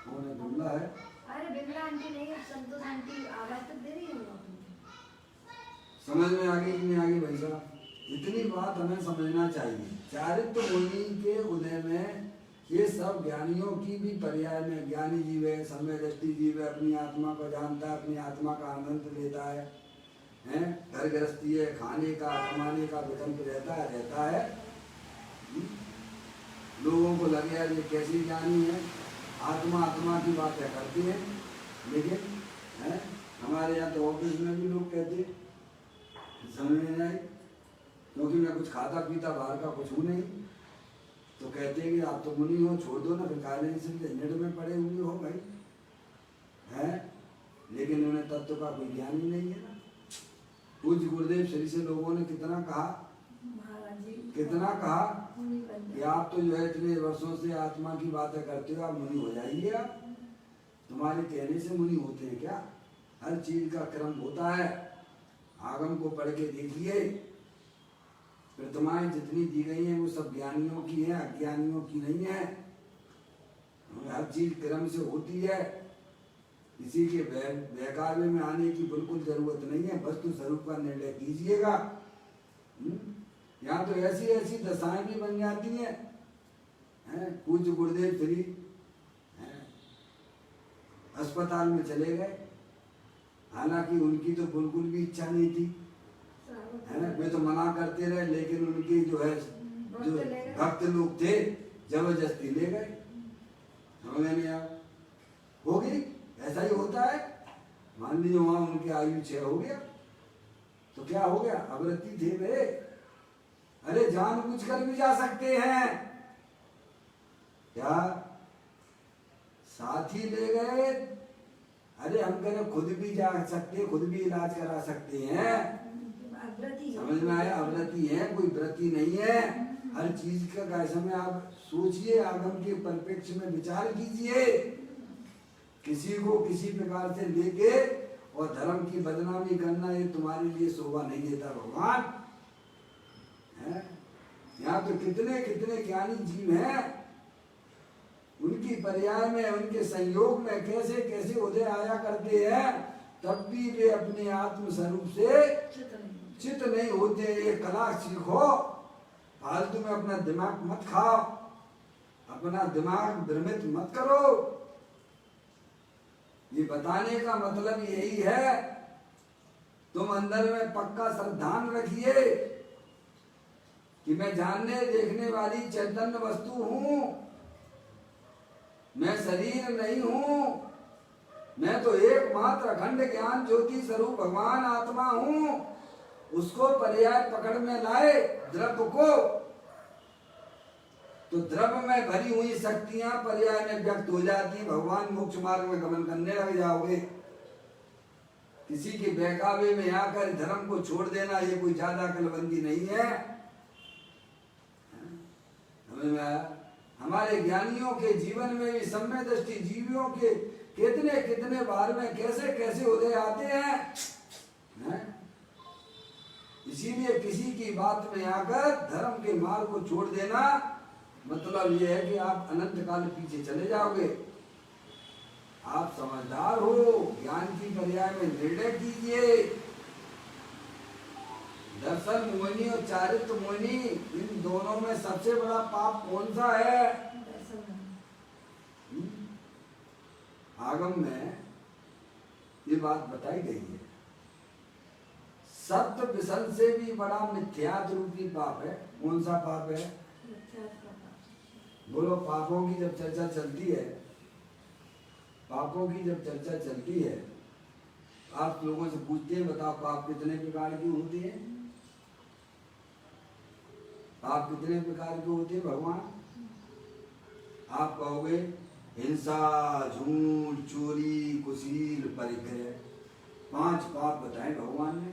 कौन है? बिमला है? अरे बिमला आंटी नहीं, संतोष आंटी आवाज तक दे रही है। समझ में आ गई कि नहीं आ गई भाई साहब? इतनी बात हमें समझना चाहिए। चारित्र मोहिनी के उदय में ये सब ज्ञानियों की भी पर्याय में, ज्ञानी जीव है, समय दृष्टि जीव है, अपनी आत्मा को जानता है, अपनी आत्मा का आनंद लेता है, घर गृहस्थी है, खाने का कमाने का विकल्प रहता है। लोगों को लगे यार ये कैसी ज्ञानी है, आत्मा आत्मा की बातें करती है, लेकिन है हमारे यहाँ तो ऑफिस में भी लोग कहते हैं, समझ में नहीं, क्योंकि मैं कुछ खाता पीता बाहर का कुछ हूँ नहीं, तो कहते हैं कि आप तो मुनि हो, छोड़ दो ना, फिर काले झंझट में पड़े हुए हो भाई, है, लेकिन उन्हें तत्व का कोई ज्ञान ही नहीं है ना। पूज्य गुरुदेव श्री से लोगों ने कितना कहा, कितना कहा कि आप तो जो है इतने वर्षों से आत्मा की बातें करते हो, आप मुनि हो जाइए, आप तुम्हारे कहने से मुनि होते हैं क्या? हर चीज का क्रम होता है, आगम को पढ़ के देखिए, प्रतिमाएं जितनी दी गई हैं वो सब ज्ञानियों की हैं, अज्ञानियों की नहीं है। हर चीज क्रम से होती है, किसी के बहकावे में आने की बिल्कुल जरूरत नहीं है, वस्तु स्वरूप का निर्णय कीजिएगा। यहाँ तो ऐसी ऐसी दशाएं भी बन जाती हैं। पूज्य गुरुदेव श्री अस्पताल में चले गए, हालांकि उनकी तो बिल्कुल भी इच्छा नहीं थी, है ना, वे तो मना करते रहे, लेकिन उनके जो है जो भक्त लोग थे जबरदस्ती ले गए। समझ नहीं आया, हो गई, ऐसा ही होता है। मान लीजिए वहां उनकी आयु 6 हो गया, तो क्या हो गया, अवरती थे वे, अरे जानबूझकर भी जा सकते हैं क्या, साथी ले गए, अरे हम कह रहे खुद भी जा सकते, खुद भी इलाज करा सकते हैं। समझ में आया, अवरती है, कोई व्रती नहीं है। हर चीज का समय आप सोचिए, आगम के परिप्रेक्ष्य में विचार कीजिए, किसी को किसी प्रकार से लेके और धर्म की बदनामी करना ये तुम्हारे लिए शोभा नहीं देता भगवान। यहाँ तो कितने कितने ज्ञानी जीव हैं, उनकी पर्याय में, उनके संयोग में कैसे कैसे उदय आया करते हैं, तब भी वे अपने आत्म स्वरूप से चित नहीं होते। ये कला सीखो, फालतू में अपना दिमाग मत खाओ, अपना दिमाग भ्रमित मत करो। ये बताने का मतलब यही है, तुम अंदर में पक्का श्रद्धान रखिए कि मैं जानने देखने वाली चैतन्य वस्तु हूं, मैं शरीर नहीं हूं, मैं तो एकमात्र अखंड ज्ञान ज्योति स्वरूप भगवान आत्मा हूं। उसको पर्याय पकड़ में लाए द्रव्य को, तो द्रव्य में भरी हुई शक्तियां पर्याय में व्यक्त हो जाती, भगवान मोक्ष मार्ग में गमन करने लग जाओगे। किसी के बहकावे में आकर धर्म को छोड़ देना ये कोई ज्यादा कलबंदी नहीं है। हमारे ज्ञानियों के जीवन में भी सम्य दृष्टि जीवियों के कितने कितने बार में कैसे कैसे उदय आते हैं। इसीलिए किसी की बात में आकर धर्म के मार्ग को छोड़ देना मतलब यह है कि आप अनंत काल पीछे चले जाओगे। आप समझदार हो, ज्ञान की पर्याय में निर्णय कीजिए। दर्शन मोहिनी और चारित्र मोहिनी, इन दोनों में सबसे बड़ा पाप कौन सा है? आगम में ये बात बताई गई है। सत्य विसन से भी बड़ा मिथ्यात्व रूपी पाप है। कौन सा पाप है? बोलो। पापों की जब चर्चा चलती है, पापों की जब चर्चा चलती है, आप लोगों से पूछते हैं बताओ पाप कितने प्रकार के होते हैं? पाप कितने प्रकार के होते हैं भगवान? आप कहोगे हिंसा, झूठ, चोरी, कुशील, परिग्रह, 5 पाप बताए भगवान ने।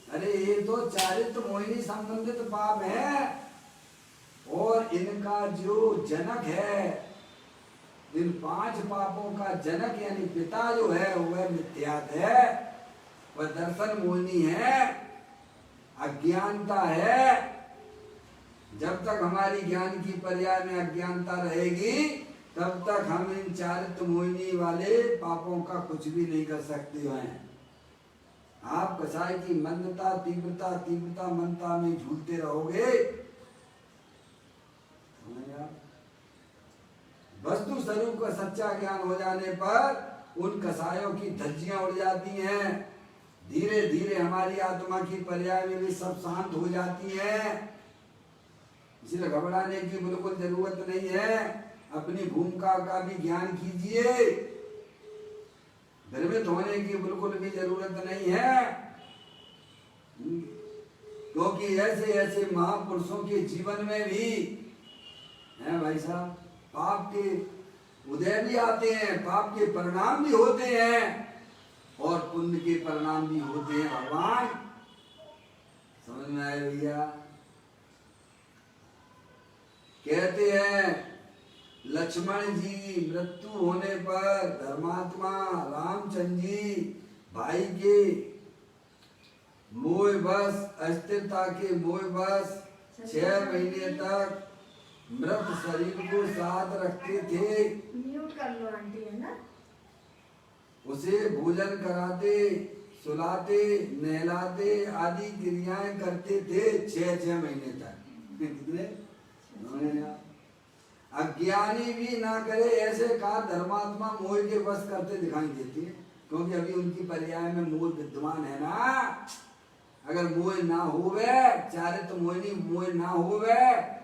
अरे ये तो चारित्र मोहिनी संबंधित पाप है, और इनका जो जनक है, इन 5 पापों का जनक यानी पिता जो है वह मिथ्यात है, वह दर्शन मोहिनी है, अज्ञानता है। जब तक हमारी ज्ञान की पर्याय में अज्ञानता रहेगी तब तक हम इन चारित्र मोहिनी वाले पापों का कुछ भी नहीं कर सकते हैं। आप कसाई की मंदता, तीव्रता, तीव्रता मनता में झूलते रहोगे। वस्तु स्वरूप का सच्चा ज्ञान हो जाने पर उन कसायों की धज्जियां उड़ जाती हैं। धीरे धीरे हमारी आत्मा की पर्याय में भी सब शांत हो जाती है। इसलिए घबराने की बिल्कुल जरूरत नहीं है। अपनी भूमिका का भी ज्ञान कीजिए। भ्रमित होने की बिल्कुल भी जरूरत नहीं है, क्योंकि ऐसे ऐसे महापुरुषों के जीवन में भी है भाई साहब, पाप के उदय भी आते हैं, पाप के परिणाम भी होते हैं और पुण्य के परिणाम भी होते हैं। भगवान समझ में आए भैया? कहते हैं लक्ष्मण जी मृत्यु होने पर धर्मात्मा रामचंद्र जी भाई के मोहवश, अस्थिरता के मोहवश 6 महीने तक मृत शरीर को साथ रखते थे। म्यूट कर लो आंटी, है ना? उसे भोजन कराते, सुलाते, नहलाते आदि क्रियाएं करते थे 6 महीने तक। कितने? अज्ञानी भी ना करे ऐसे कार्य धर्मात्मा मोह के वश करते दिखाई देती है, क्योंकि अभी उनकी पर्याय में मोह विद्यमान है ना। अगर मोह ना होवे, चारित्र मोहिनी मोह ना होवे,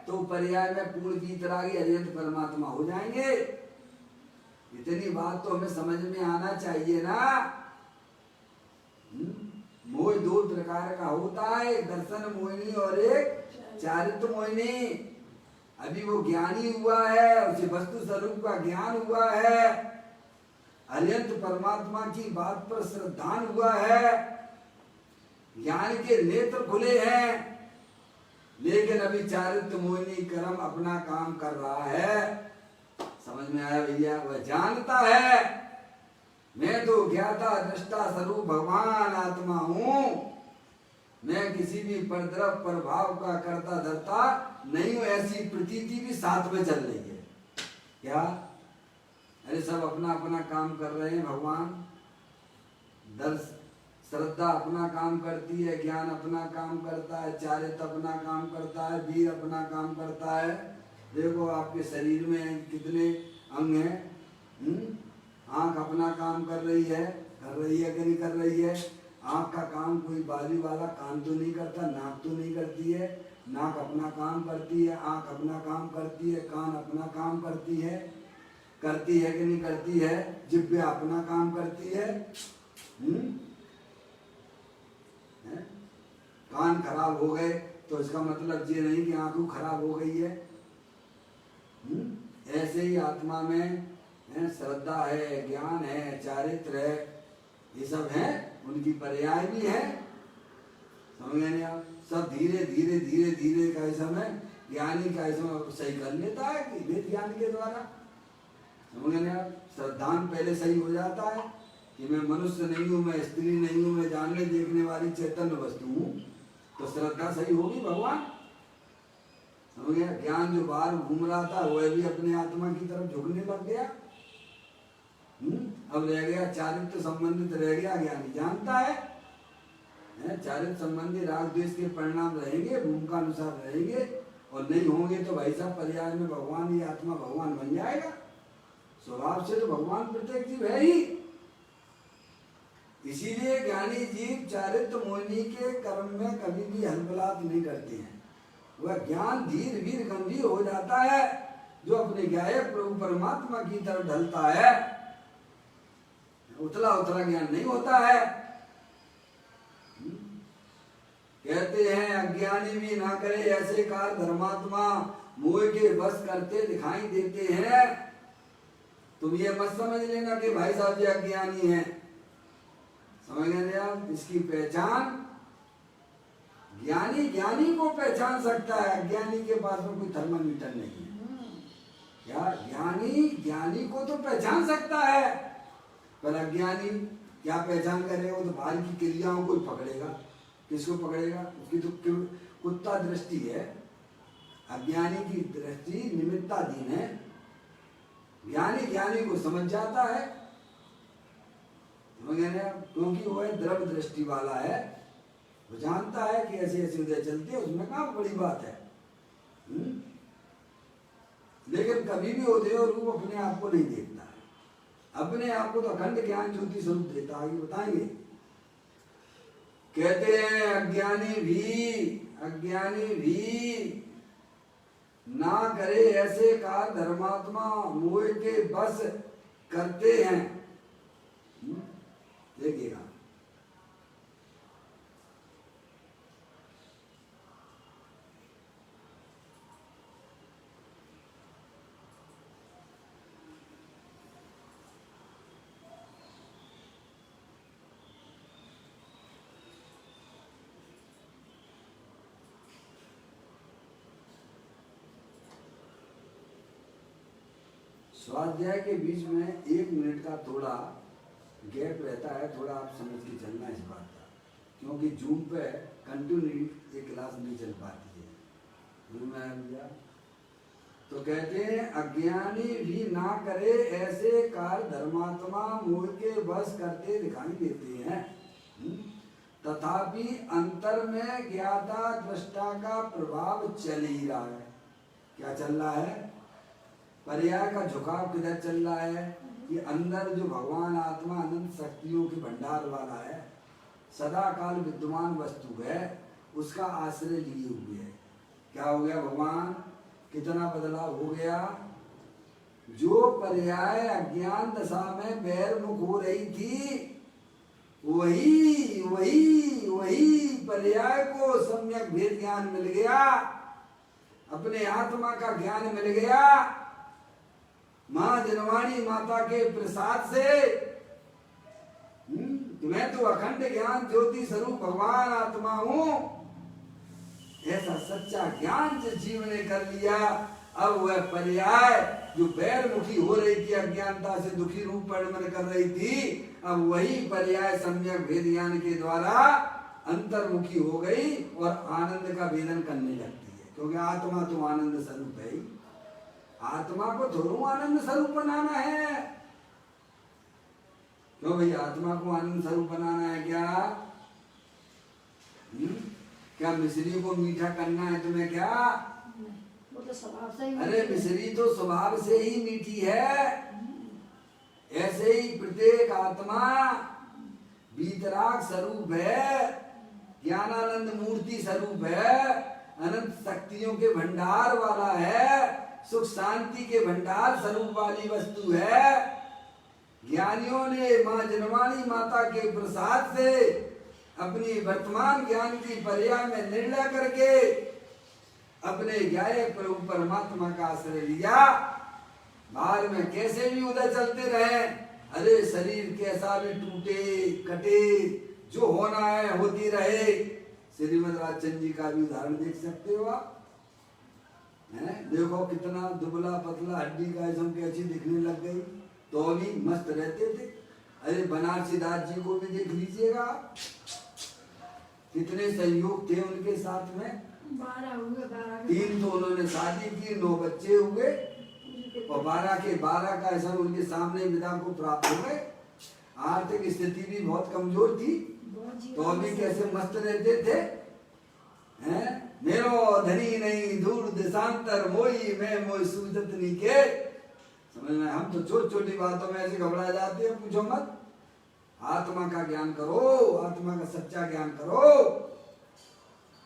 तो पर्याय में पूर्ण वीतरागी अजंत परमात्मा हो जाएंगे। इतनी बात तो हमें समझ में आना चाहिए ना। मोह 2 प्रकार का होता है, एक दर्शन मोहिनी और एक चारित्र मोहिनी। अभी वो ज्ञानी हुआ है, उसे वस्तु स्वरूप का ज्ञान हुआ है, अनंत परमात्मा की बात पर श्रद्धान हुआ है, ज्ञान के नेत्र खुले हैं, लेकिन अभी चारित्र मोहिनी कर्म अपना काम कर रहा है। समझ में आया भैया? वह जानता है मैं तो ज्ञाता दृष्टा स्वरूप भगवान आत्मा हूं, मैं किसी भी परद्रव प्रभाव का कर्ता धर्ता नहीं हूं, ऐसी प्रतीति भी साथ में चल रही है। क्या? अरे सब अपना अपना काम कर रहे हैं। भगवान दर्श श्रद्धा अपना काम करती है, ज्ञान अपना काम करता है, चारित्र अपना काम करता है, वीर अपना काम करता है। देखो आपके शरीर में कितने अंग हैं। आंख अपना काम कर रही है कि नहीं कर रही है? आंख का काम कोई बाजू वाला कान तो नहीं करता, नाक तो नहीं करती है। नाक अपना काम करती है, आंख अपना काम करती है, कान अपना काम करती है कि नहीं करती है? जिह्वा अपना काम करती है। कान खराब हो गए तो इसका मतलब ये नहीं कि आंखों खराब हो गई है। ऐसे ही आत्मा में श्रद्धा है, ज्ञान है, चारित्र है, ये सब है, उनकी पर्याय भी है। समझ गए आप? सब धीरे धीरे धीरे धीरे कैसा में ज्ञानी का ऐसा सही कर लेता है कि वेद ज्ञान के द्वारा। समझ गए आप? श्रद्धान पहले सही हो जाता है कि मैं मनुष्य नहीं हूँ, मैं स्त्री नहीं हूँ, मैं जानने देखने वाली चैतन्य वस्तु हूँ, तो श्रद्धा सही होगी भगवान। समझ गया? ज्ञान जो बाहर घूम रहा था वह भी अपने आत्मा की तरफ झुकने लग गया। अब रह गया चारित्र संबंधित, रह गया ज्ञानी जानता है चारित्र संबंधी राग द्वेष के परिणाम रहेंगे, भूमिका अनुसार रहेंगे, और नहीं होंगे तो भाई साहब पर्याय में भगवान ही आत्मा भगवान बन जाएगा। स्वभाव से तो भगवान प्रत्येक जीव है ही। इसीलिए ज्ञानी जीव चारित्र मोहिनी के कर्म में कभी भी हलबलात नहीं करते हैं। वह ज्ञान धीरे धीरे गंभीर हो जाता है, जो अपने गायक प्रभु परमात्मा की तरफ ढलता है। उतला उतला ज्ञान नहीं होता है। कहते हैं अज्ञानी भी ना करे ऐसे कार्य धर्मात्मा मोह के वश करते दिखाई देते हैं। तुम ये मत समझ लेना कि भाई साहब जी अज्ञानी है। समझ गए आप? इसकी पहचान ज्ञानी ज्ञानी को पहचान सकता है, अज्ञानी के पास में कोई थर्मामीटर नहीं है। क्या? ज्ञानी ज्ञानी को तो पहचान सकता है, पर अज्ञानी क्या पहचान करेगा? वो तो बाहर की क्रियाओं को ही पकड़ेगा। किसको पकड़ेगा? उसकी तो कुत्ता दृष्टि है, अज्ञानी की दृष्टि निमित्ताधीन है। ज्ञानी ज्ञानी को समझ जाता है, क्योंकि वो है द्रव्य दृष्टि वाला है। वो जानता है कि ऐसे ऐसे उदय चलते हैं, उसमें कहाँ बड़ी बात है। लेकिन कभी भी उदय और रूप अपने आप को नहीं देखता है। अपने आप को तो अखंड ज्ञान ज्योति स्वरूप देता है। बताएंगे, कहते हैं अज्ञानी भी ना करे ऐसे कार्य धर्मात्मा मोह के बस करते हैं। देखिएगा, स्वाध्याय के बीच में 1 मिनट का थोड़ा गैप रहता है, थोड़ा आप समझ के चलना इस बात का, क्योंकि जूम पे कंटिन्यू एक क्लास नहीं चल पाती है। भैया तो कहते हैं अज्ञानी भी ना करे ऐसे कार्य धर्मात्मा मोह के बस करते दिखाई देते हैं, तथापि अंतर में ज्ञाता दृष्टा का प्रभाव चल ही रहा है। क्या चल रहा है? पर्याय का झुकाव किधर चल रहा है कि अंदर जो भगवान आत्मा अनंत शक्तियों के भंडार वाला है, सदा काल विद्यमान वस्तु है, उसका आश्रय लिए हुए है। क्या हो गया? भगवान कितना बदलाव हो गया। जो पर्याय अज्ञान दशा में बैरमुख हो रही थी, वही वही वही पर्याय को सम्यक भेद ज्ञान मिल गया, अपने आत्मा का ज्ञान मिल गया। माँ जनवाणी माता के प्रसाद से मैं तो अखंड ज्ञान ज्योति स्वरूप भगवान आत्मा हूँ, ऐसा सच्चा ज्ञान जिस जीव ने कर लिया, अब वह पर्याय जो बैरमुखी हो रही थी, अज्ञानता से दुखी रूप परिणमन कर रही थी, अब वही पर्याय सम्यक भेद ज्ञान के द्वारा अंतर्मुखी हो गई और आनंद का वेदन करने लगती है। क्योंकि आत्मा तो आनंद स्वरूप है ही, आत्मा को थोड़ा आनंद स्वरूप बनाना है। क्यों भाई? आत्मा को आनंद स्वरूप बनाना है क्या? क्या मिश्री को मीठा करना है तुम्हें क्या? वो तो स्वभाव से ही। अरे मिश्री तो स्वभाव से ही मीठी है। ऐसे ही प्रत्येक आत्मा बीतराग स्वरूप है, ज्ञानानंद मूर्ति स्वरूप है, अनंत शक्तियों के भंडार वाला है, सुख शांति के भंडार स्वरूप वाली वस्तु है। ज्ञानियों ने माँ जनवाणी माता के प्रसाद से अपनी वर्तमान ज्ञान की पर्याय में निर्णय करके अपने ज्ञाय प्रभु परमात्मा का आश्रय लिया। बाहर में कैसे भी उधर चलते रहे, अरे शरीर कैसा भी टूटे कटे, जो होना है होती रहे। श्रीमद राजचंद्र जी का भी उदाहरण देख सकते हो आप, देखो कितना दुबला पतला, हड्डी का इसम कैसी दिखने लग गई, तो भी मस्त रहते थे। अरे बनारसी दास जी को भी देख लीजिएगा, कितने सहयोग थे उनके साथ में। 12 हुए, 3 तो उन्होंने शादी की, 9 बच्चे हुए और 12 के 12 का ऐसा उनके सामने विदा को प्राप्त हो गए। आर्थिक स्थिति भी बहुत कमजोर थी, तो अभी कैसे मस्त रहते थे। हैं मेरो धनी नहीं दूर देशांतर मोई, मैं मोई सूजत नी के। समझ में? हम तो छोटी छोटी बातों में ऐसे घबरा जाते हैं, पूछो मत। आत्मा का ज्ञान करो, आत्मा का सच्चा ज्ञान करो।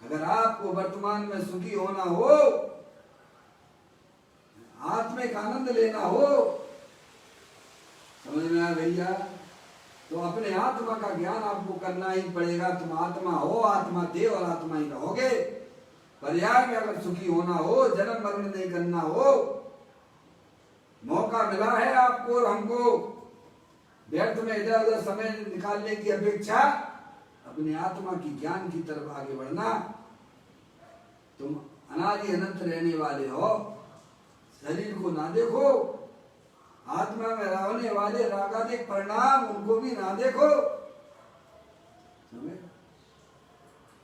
अगर आपको वर्तमान में सुखी होना हो, आत्मिक आनंद लेना हो, समझ में आया भैया, तो अपने आत्मा का ज्ञान आपको करना ही पड़ेगा। तुम आत्मा हो, आत्मा थे और आत्मा ही रहोगे। पर्याय में अगर सुखी होना हो, जन्म मरण नहीं करना हो, मौका मिला है आपको और हमको, व्यर्थ में इधर उधर समय निकालने की अपेक्षा अपने आत्मा की ज्ञान की तरफ आगे बढ़ना। तुम अनादि अनंत रहने वाले हो, शरीर को ना देखो, आत्मा में रहने वाले रागादिक परिणाम उनको भी ना देखो।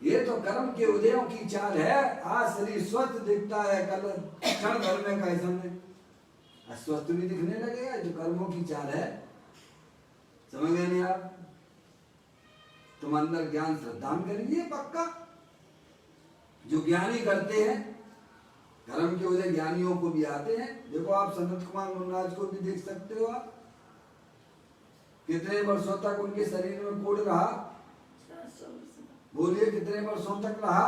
ये तो कर्म के उदयों की चाल है। आज शरीर स्वस्थ दिखता है, कल क्षण भर में का समय अस्वस्थ भी दिखने लगेगा। जो कर्मों की चाल है, समझ गए नहीं आप? तुम अंदर ज्ञान श्रद्धा करिए पक्का, जो ज्ञानी करते हैं। कर्म के उदय ज्ञानियों को भी आते हैं। देखो आप सनत कुमार मुन्नाज को भी देख सकते हो आप, कितने वर्षों तक उनके शरीर में कोढ़ रहा? बोलिए कितने वर्षों तक रहा?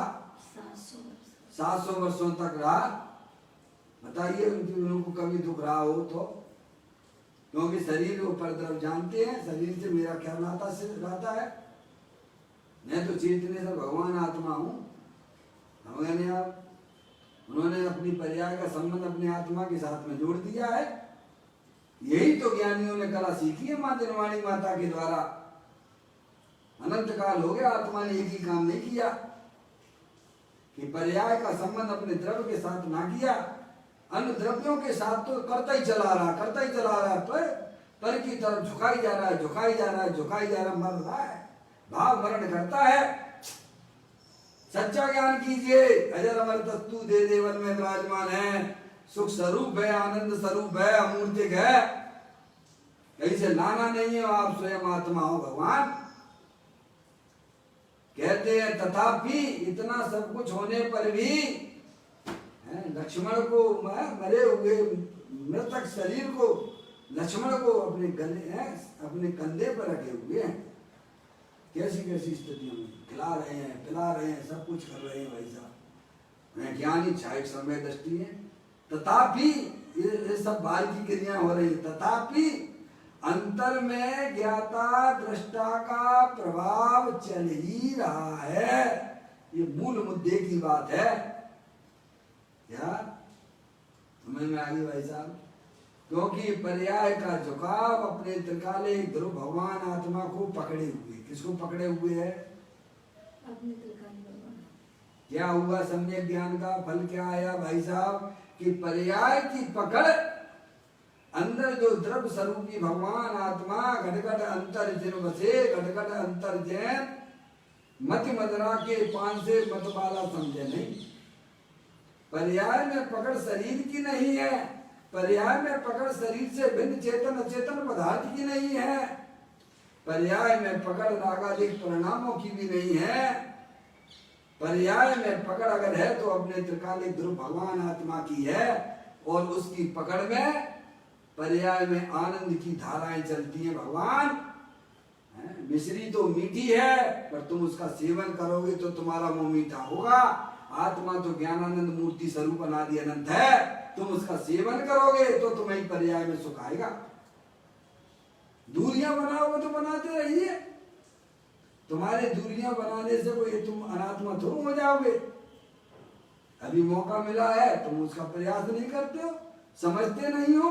700 वर्षों तक रहा। बताइए उनको कभी दुख रहा हो तो? क्योंकि शरीर को पर तरफ जानते हैं, शरीर से मेरा क्या नाता से रहता है। मैं तो चेतने से भगवान आत्मा हूँ। हमने आप उन्होंने अपनी पर्याय का संबंध अपने आत्मा के साथ में जोड़ दिया है। यही तो ज्ञानियों ने कला सीखी है माँ जनवाणी माता के द्वारा। अनंत काल हो गया आत्मा ने एक ही काम नहीं किया कि पर्याय का संबंध अपने द्रव्य के साथ ना किया, अन्य द्रव्यों के साथ तो करता ही चला रहा, पर की तरफ झुकाई जा रहा है, मर रहा है, भाव मरण करता है। सच्चा ज्ञान कीजिए। अजर अमर तत्तु दे देवन में विराजमान है, सुख स्वरूप है, आनंद स्वरूप है, अमूर्तिक है, कहीं से लाना नहीं है। आप स्वयं आत्मा हो भगवान। कहते हैं तथापि इतना सब कुछ होने पर भी लक्ष्मण को मरे हुए मृतक शरीर को लक्ष्मण को अपने गले अपने कंधे पर रखे हुए हैं। कैसी कैसी स्थितियों में खिला रहे हैं, पिला रहे हैं, सब कुछ कर रहे हैं भाई साहब। ज्ञानी क्षायक समय दृष्टि है। तथापि ये सब बाहर की क्रिया हो रही है। तथापि अंतर में ज्ञाता दृष्टा का प्रभाव चल ही रहा है। ये मूल मुद्दे की बात है। क्या समझ में आ गई भाई साहब? क्योंकि पर्याय का झुकाव अपने त्रिकालिक ध्रुव भगवान आत्मा को पकड़े हुए। किसको पकड़े हुए है? अपने त्रिकालिक भगवान। क्या हुआ? सम्यक ज्ञान का फल क्या आया भाई साहब? कि पर्याय की पकड़ अंदर जो द्रव्य स्वरूपी भगवान आत्मा घटघट अंतर जिन बसे, घटघट अंतर जैन मति मदरा के पान से मतवाला समझे नहीं। पर्याय में पकड़ शरीर की नहीं है, पर्याय में पकड़ शरीर से भिन्न चेतन अचेतन पदार्थ की नहीं है, पर्याय में पकड़ रागादिक परिणामों की भी नहीं है। पर्याय में पकड़ अगर है तो अपने त्रिकालिक ध्रुव भगवान आत्मा की है, और उसकी पकड़ में पर्याय में आनंद की धाराएं चलती हैं। भगवान मिश्री तो मीठी है, पर तुम उसका सेवन करोगे तो तुम्हारा मुंह मीठा होगा। आत्मा तो ज्ञानानंद मूर्ति स्वरूप अनादि अनंत है, तुम उसका सेवन करोगे तो तुम्हें पर्याय में सुख आएगा। दूरियां बनाओगे तो बनाते रहिए, तुम्हारे दूरियां बनाने से कोई तुम अनात्मा थोड़ा हो जाओगे। अभी मौका मिला है, तुम उसका प्रयास नहीं करते हो, समझते नहीं हो,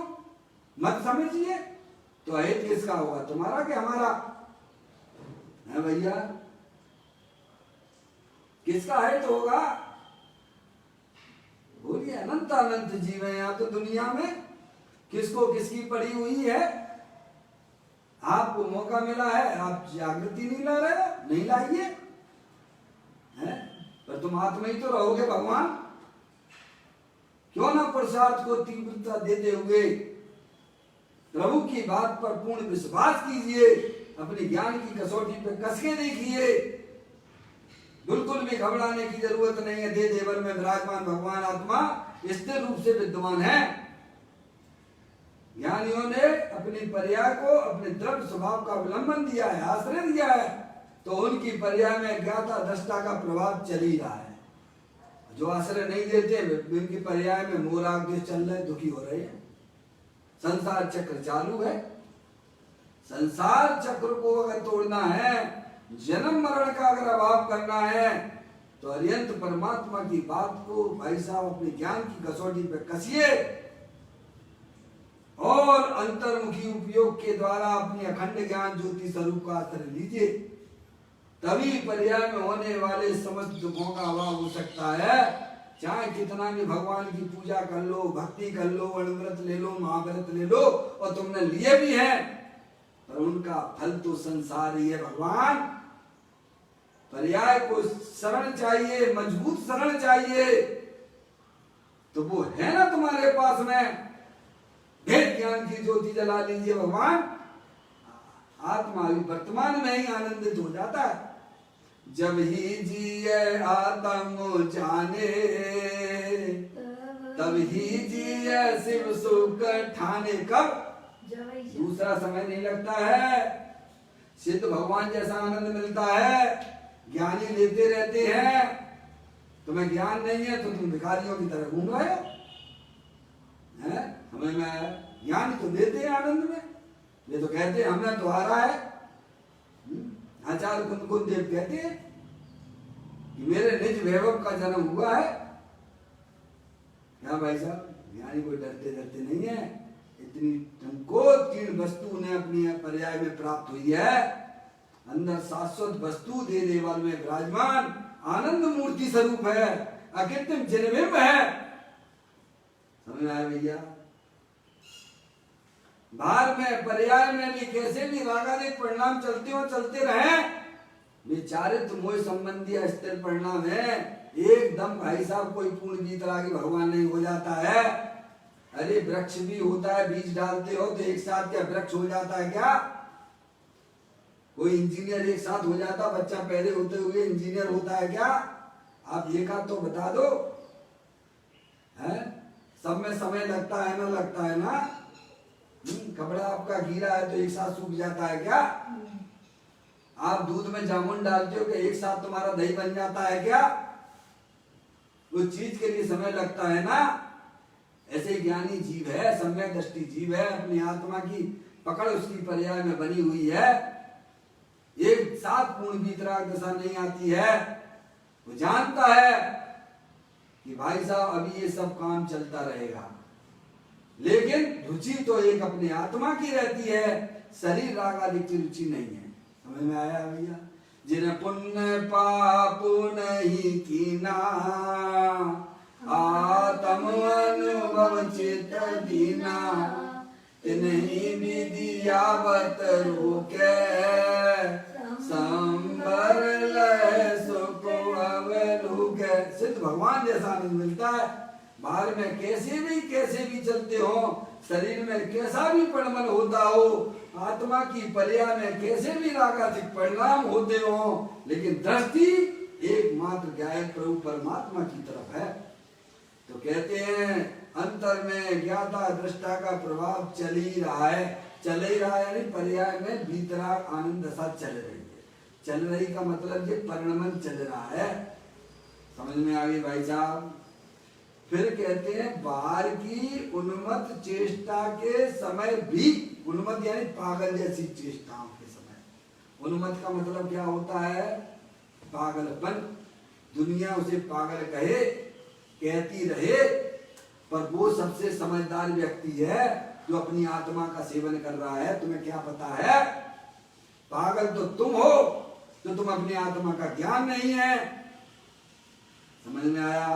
मत समझिए। तो अहित किसका होगा, तुम्हारा कि हमारा है भैया? किसका अहित होगा? बोलिए। अनंत अनंत जीव है यहाँ तो दुनिया में, किसको किसकी पड़ी हुई है। आपको मौका मिला है, आप जागृति नहीं ला रहे हो, नहीं लाइए, पर तुम आत्मा ही तो रहोगे भगवान। क्यों ना पुरुषार्थ को तीव्रता देते हुए प्रभु की बात पर पूर्ण विश्वास कीजिए, अपने ज्ञान की कसौटी पे कस के देखिए। बिल्कुल भी घबराने की जरूरत नहीं है। दे देवर में विराजमान भगवान आत्मा स्थिर रूप से विद्यमान है। ज्ञानियों ने अपनी पर्याय को अपने द्रव्य स्वभाव का अवलंबन दिया है, आश्रय दिया है, तो उनकी पर्याय में ज्ञाता दृष्टा का प्रभाव चल ही रहा है। जो आश्रय नहीं देते उनकी पर्याय में मोह राग द्वेष चल रहे, दुखी हो रहे हैं। संसार चक्र चालू है। संसार चक्र को अगर तोड़ना है, जन्म मरण का अगर अभाव करना है, तो अरियंत परमात्मा की बात को भाई साहब अपने ज्ञान की कसौटी पे कसिए और अंतर्मुखी उपयोग के द्वारा अपनी अखंड ज्ञान ज्योति स्वरूप का आश्रय लीजिए। तभी पर्याय में होने वाले समस्त दुखों का अभाव हो सकता है। चाहे कितना भी भगवान की पूजा कर लो, भक्ति कर लो, अणुव्रत ले लो, महाव्रत ले लो, और तुमने लिए भी हैं, पर उनका फल तो संसार ही है। भगवान पर्याय को शरण चाहिए, मजबूत शरण चाहिए, तो वो है ना तुम्हारे पास में। भेद ज्ञान की ज्योति जला लीजिए भगवान, आत्मा भी वर्तमान में ही आनंदित हो जाता है। जब ही जिए आत्म जाने, तब ही जिए शिव सुख ठाने। कब? दूसरा समय नहीं लगता है। सिद्ध भगवान जैसा आनंद मिलता है, ज्ञानी लेते रहते हैं। तुम्हें ज्ञान नहीं है तो तुम भिखारियों की तरह घूम रहे हो। है, समझ में आया? ज्ञानी तो देते हैं आनंद में, ये तो कहते हैं हमने द्वारा है। आचार्य कुंद देव कहते हैं कि मेरे निज वैभव का जन्म हुआ है। क्या भाई साहब, ज्ञानी कोई डरते डरते नहीं है। इतनी संकोचहीन वस्तु उन्हें अपनी पर्याय में प्राप्त हुई है। अंदर शाश्वत वस्तु दे देवाल में विराजमान आनंद मूर्ति स्वरूप है, अकृत्रिम जन्मबिंब है। समझ में आया भैया? बाहर में पर्याय में भी कैसे भी रागादिक परिणाम चलते हो चलते रहे, विचारित मोह संबंधी स्थिर परिणाम है। एकदम भाई साहब कोई पूर्ण वीतरागी भगवान नहीं हो जाता है। अरे वृक्ष भी होता है, बीज डालते हो तो एक साथ क्या वृक्ष हो जाता है क्या? कोई इंजीनियर एक साथ हो जाता, बच्चा पैदा होते हुए इंजीनियर होता है क्या? आप एक आध तो बता दो। है सब में समय लगता है ना, लगता है ना। कपड़ा आपका गीला है तो एक साथ सूख जाता है क्या? आप दूध में जामुन डालते हो कि एक साथ तुम्हारा दही बन जाता है क्या? उस चीज के लिए समय लगता है ना। ऐसे ज्ञानी जीव है, सम्यक दृष्टि जीव है, अपनी आत्मा की पकड़ उसकी पर्याय में बनी हुई है। एक साथ पूर्ण वीतराग दशा नहीं आती है। वो जानता है कि भाई साहब अभी ये सब काम चलता रहेगा, लेकिन रुचि तो एक अपनी आत्मा की रहती है, शरीर राग आदि की रुचि नहीं है। समझ में आया भैया? जिन पुण्य पाप नहीं कीना, आत्म अनुभव चित दीना, तिन्हीं विधियावत रोके, संबर लय सुख अवलुके। सिद्ध भगवान जैसा आनंद मिलता है। बाहर में कैसे भी चलते हो, शरीर में कैसा भी परिमल होता हो, आत्मा की पर्याय में कैसे भी रागादिक परिणाम होते हो, लेकिन दृष्टि एकमात्र गायक प्रभु परमात्मा की तरफ है। तो कहते हैं अंतर में ज्ञाता दृष्टा का प्रभाव चल ही रहा है यानी पर्याय में भीतराग आनंद दशा चल रही है। चल रही का मतलब ये परिणमन चल रहा है। समझ में आ गई भाई साहब? फिर कहते हैं बाहर की उन्मत्त चेष्टा के समय भी, उन्मत्त यानी पागल जैसी चेष्टाओं के समय। उन्मत्त का मतलब क्या होता है? पागलपन। दुनिया उसे पागल कहे, कहती रहे, पर वो सबसे समझदार व्यक्ति है जो अपनी आत्मा का सेवन कर रहा है। तुम्हें क्या पता है? पागल तो तुम हो तो तुम अपनी आत्मा का ज्ञान नहीं है। समझ में आया?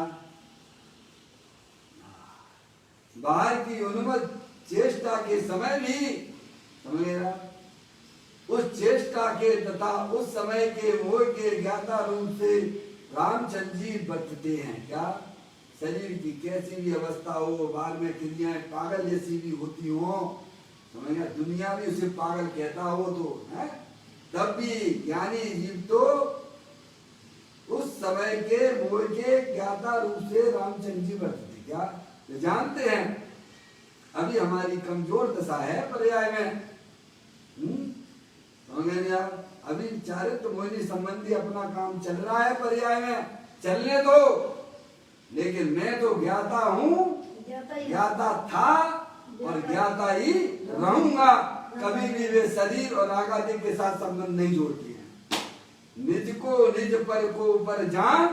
बाहर की उन्मत्त चेष्टा के समय भी, समझेगा, उस चेष्टा के तथा उस समय के मोह के ज्ञाता रूप से रामचंद्र जी बरतते हैं। क्या? शरीर की कैसी भी अवस्था हो, बाहर में क्रियाएं पागल जैसी भी होती हो, समझेगा, दुनिया भी उसे पागल कहता हो तो है, तब भी ज्ञानी जीव तो उस समय के मोह के ज्ञाता रूप से रामचंद्र जी बरतते। क्या? ये जानते हैं अभी हमारी कमजोर दशा है पर्याय में। समझे आप? अभी चारित्र मोहिनी संबंधी अपना काम चल रहा है पर्याय में, चलने दो। लेकिन मैं तो ज्ञाता हूँ, ज्ञाता था और ज्ञाता ही रहूंगा। कभी भी वे शरीर और आगादिक के साथ संबंध नहीं जोड़ती हैं। निज को निज पर को पर जान,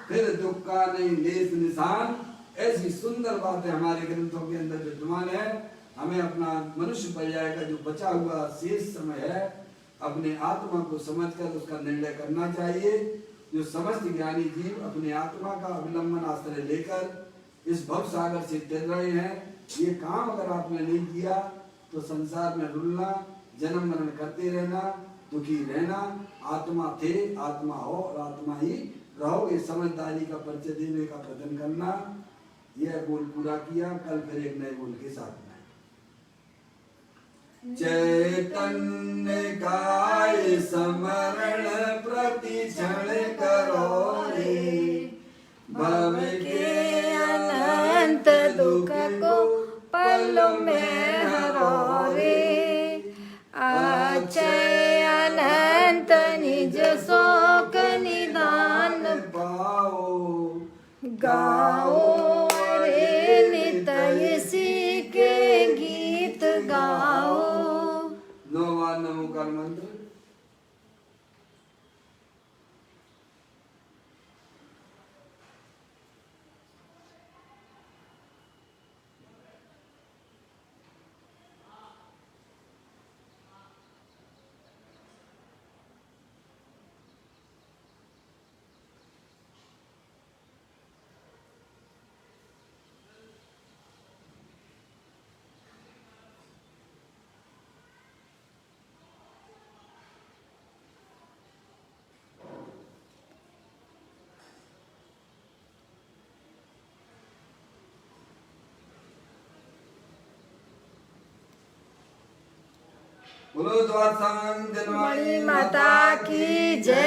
फिर दुख का नहीं लेस निशान। ऐसी सुंदर बातें हमारे ग्रंथों के अंदर विद्यमान है। हमें अपना मनुष्य पर्याय का जो बचा हुआ शेष समय है, अपने आत्मा को समझकर उसका निर्णय करना चाहिए। जो समस्त ज्ञानी जीव अपने आत्मा का अवलंबन आश्रय लेकर इस भव सागर से तैर रहे हैं, ये काम अगर आपने नहीं किया तो संसार में रुलना, जन्म मरण करते रहना, दुखी रहना। आत्मा थे, आत्मा हो और आत्मा ही रहोगे। समझदारी का परिचय देने का प्रयत्न करना। यह बोल पूरा किया। कल फिर एक नए बोल के साथ में चैतन्य काय समरण प्रति क्षण करो रे, भव के अनंत दुख को पल में हरो रे। अक्षय अनंत निज शोक निदान पाओ, गाओ रे नित बोलो द्वारसांग जनवाणी माता की जय।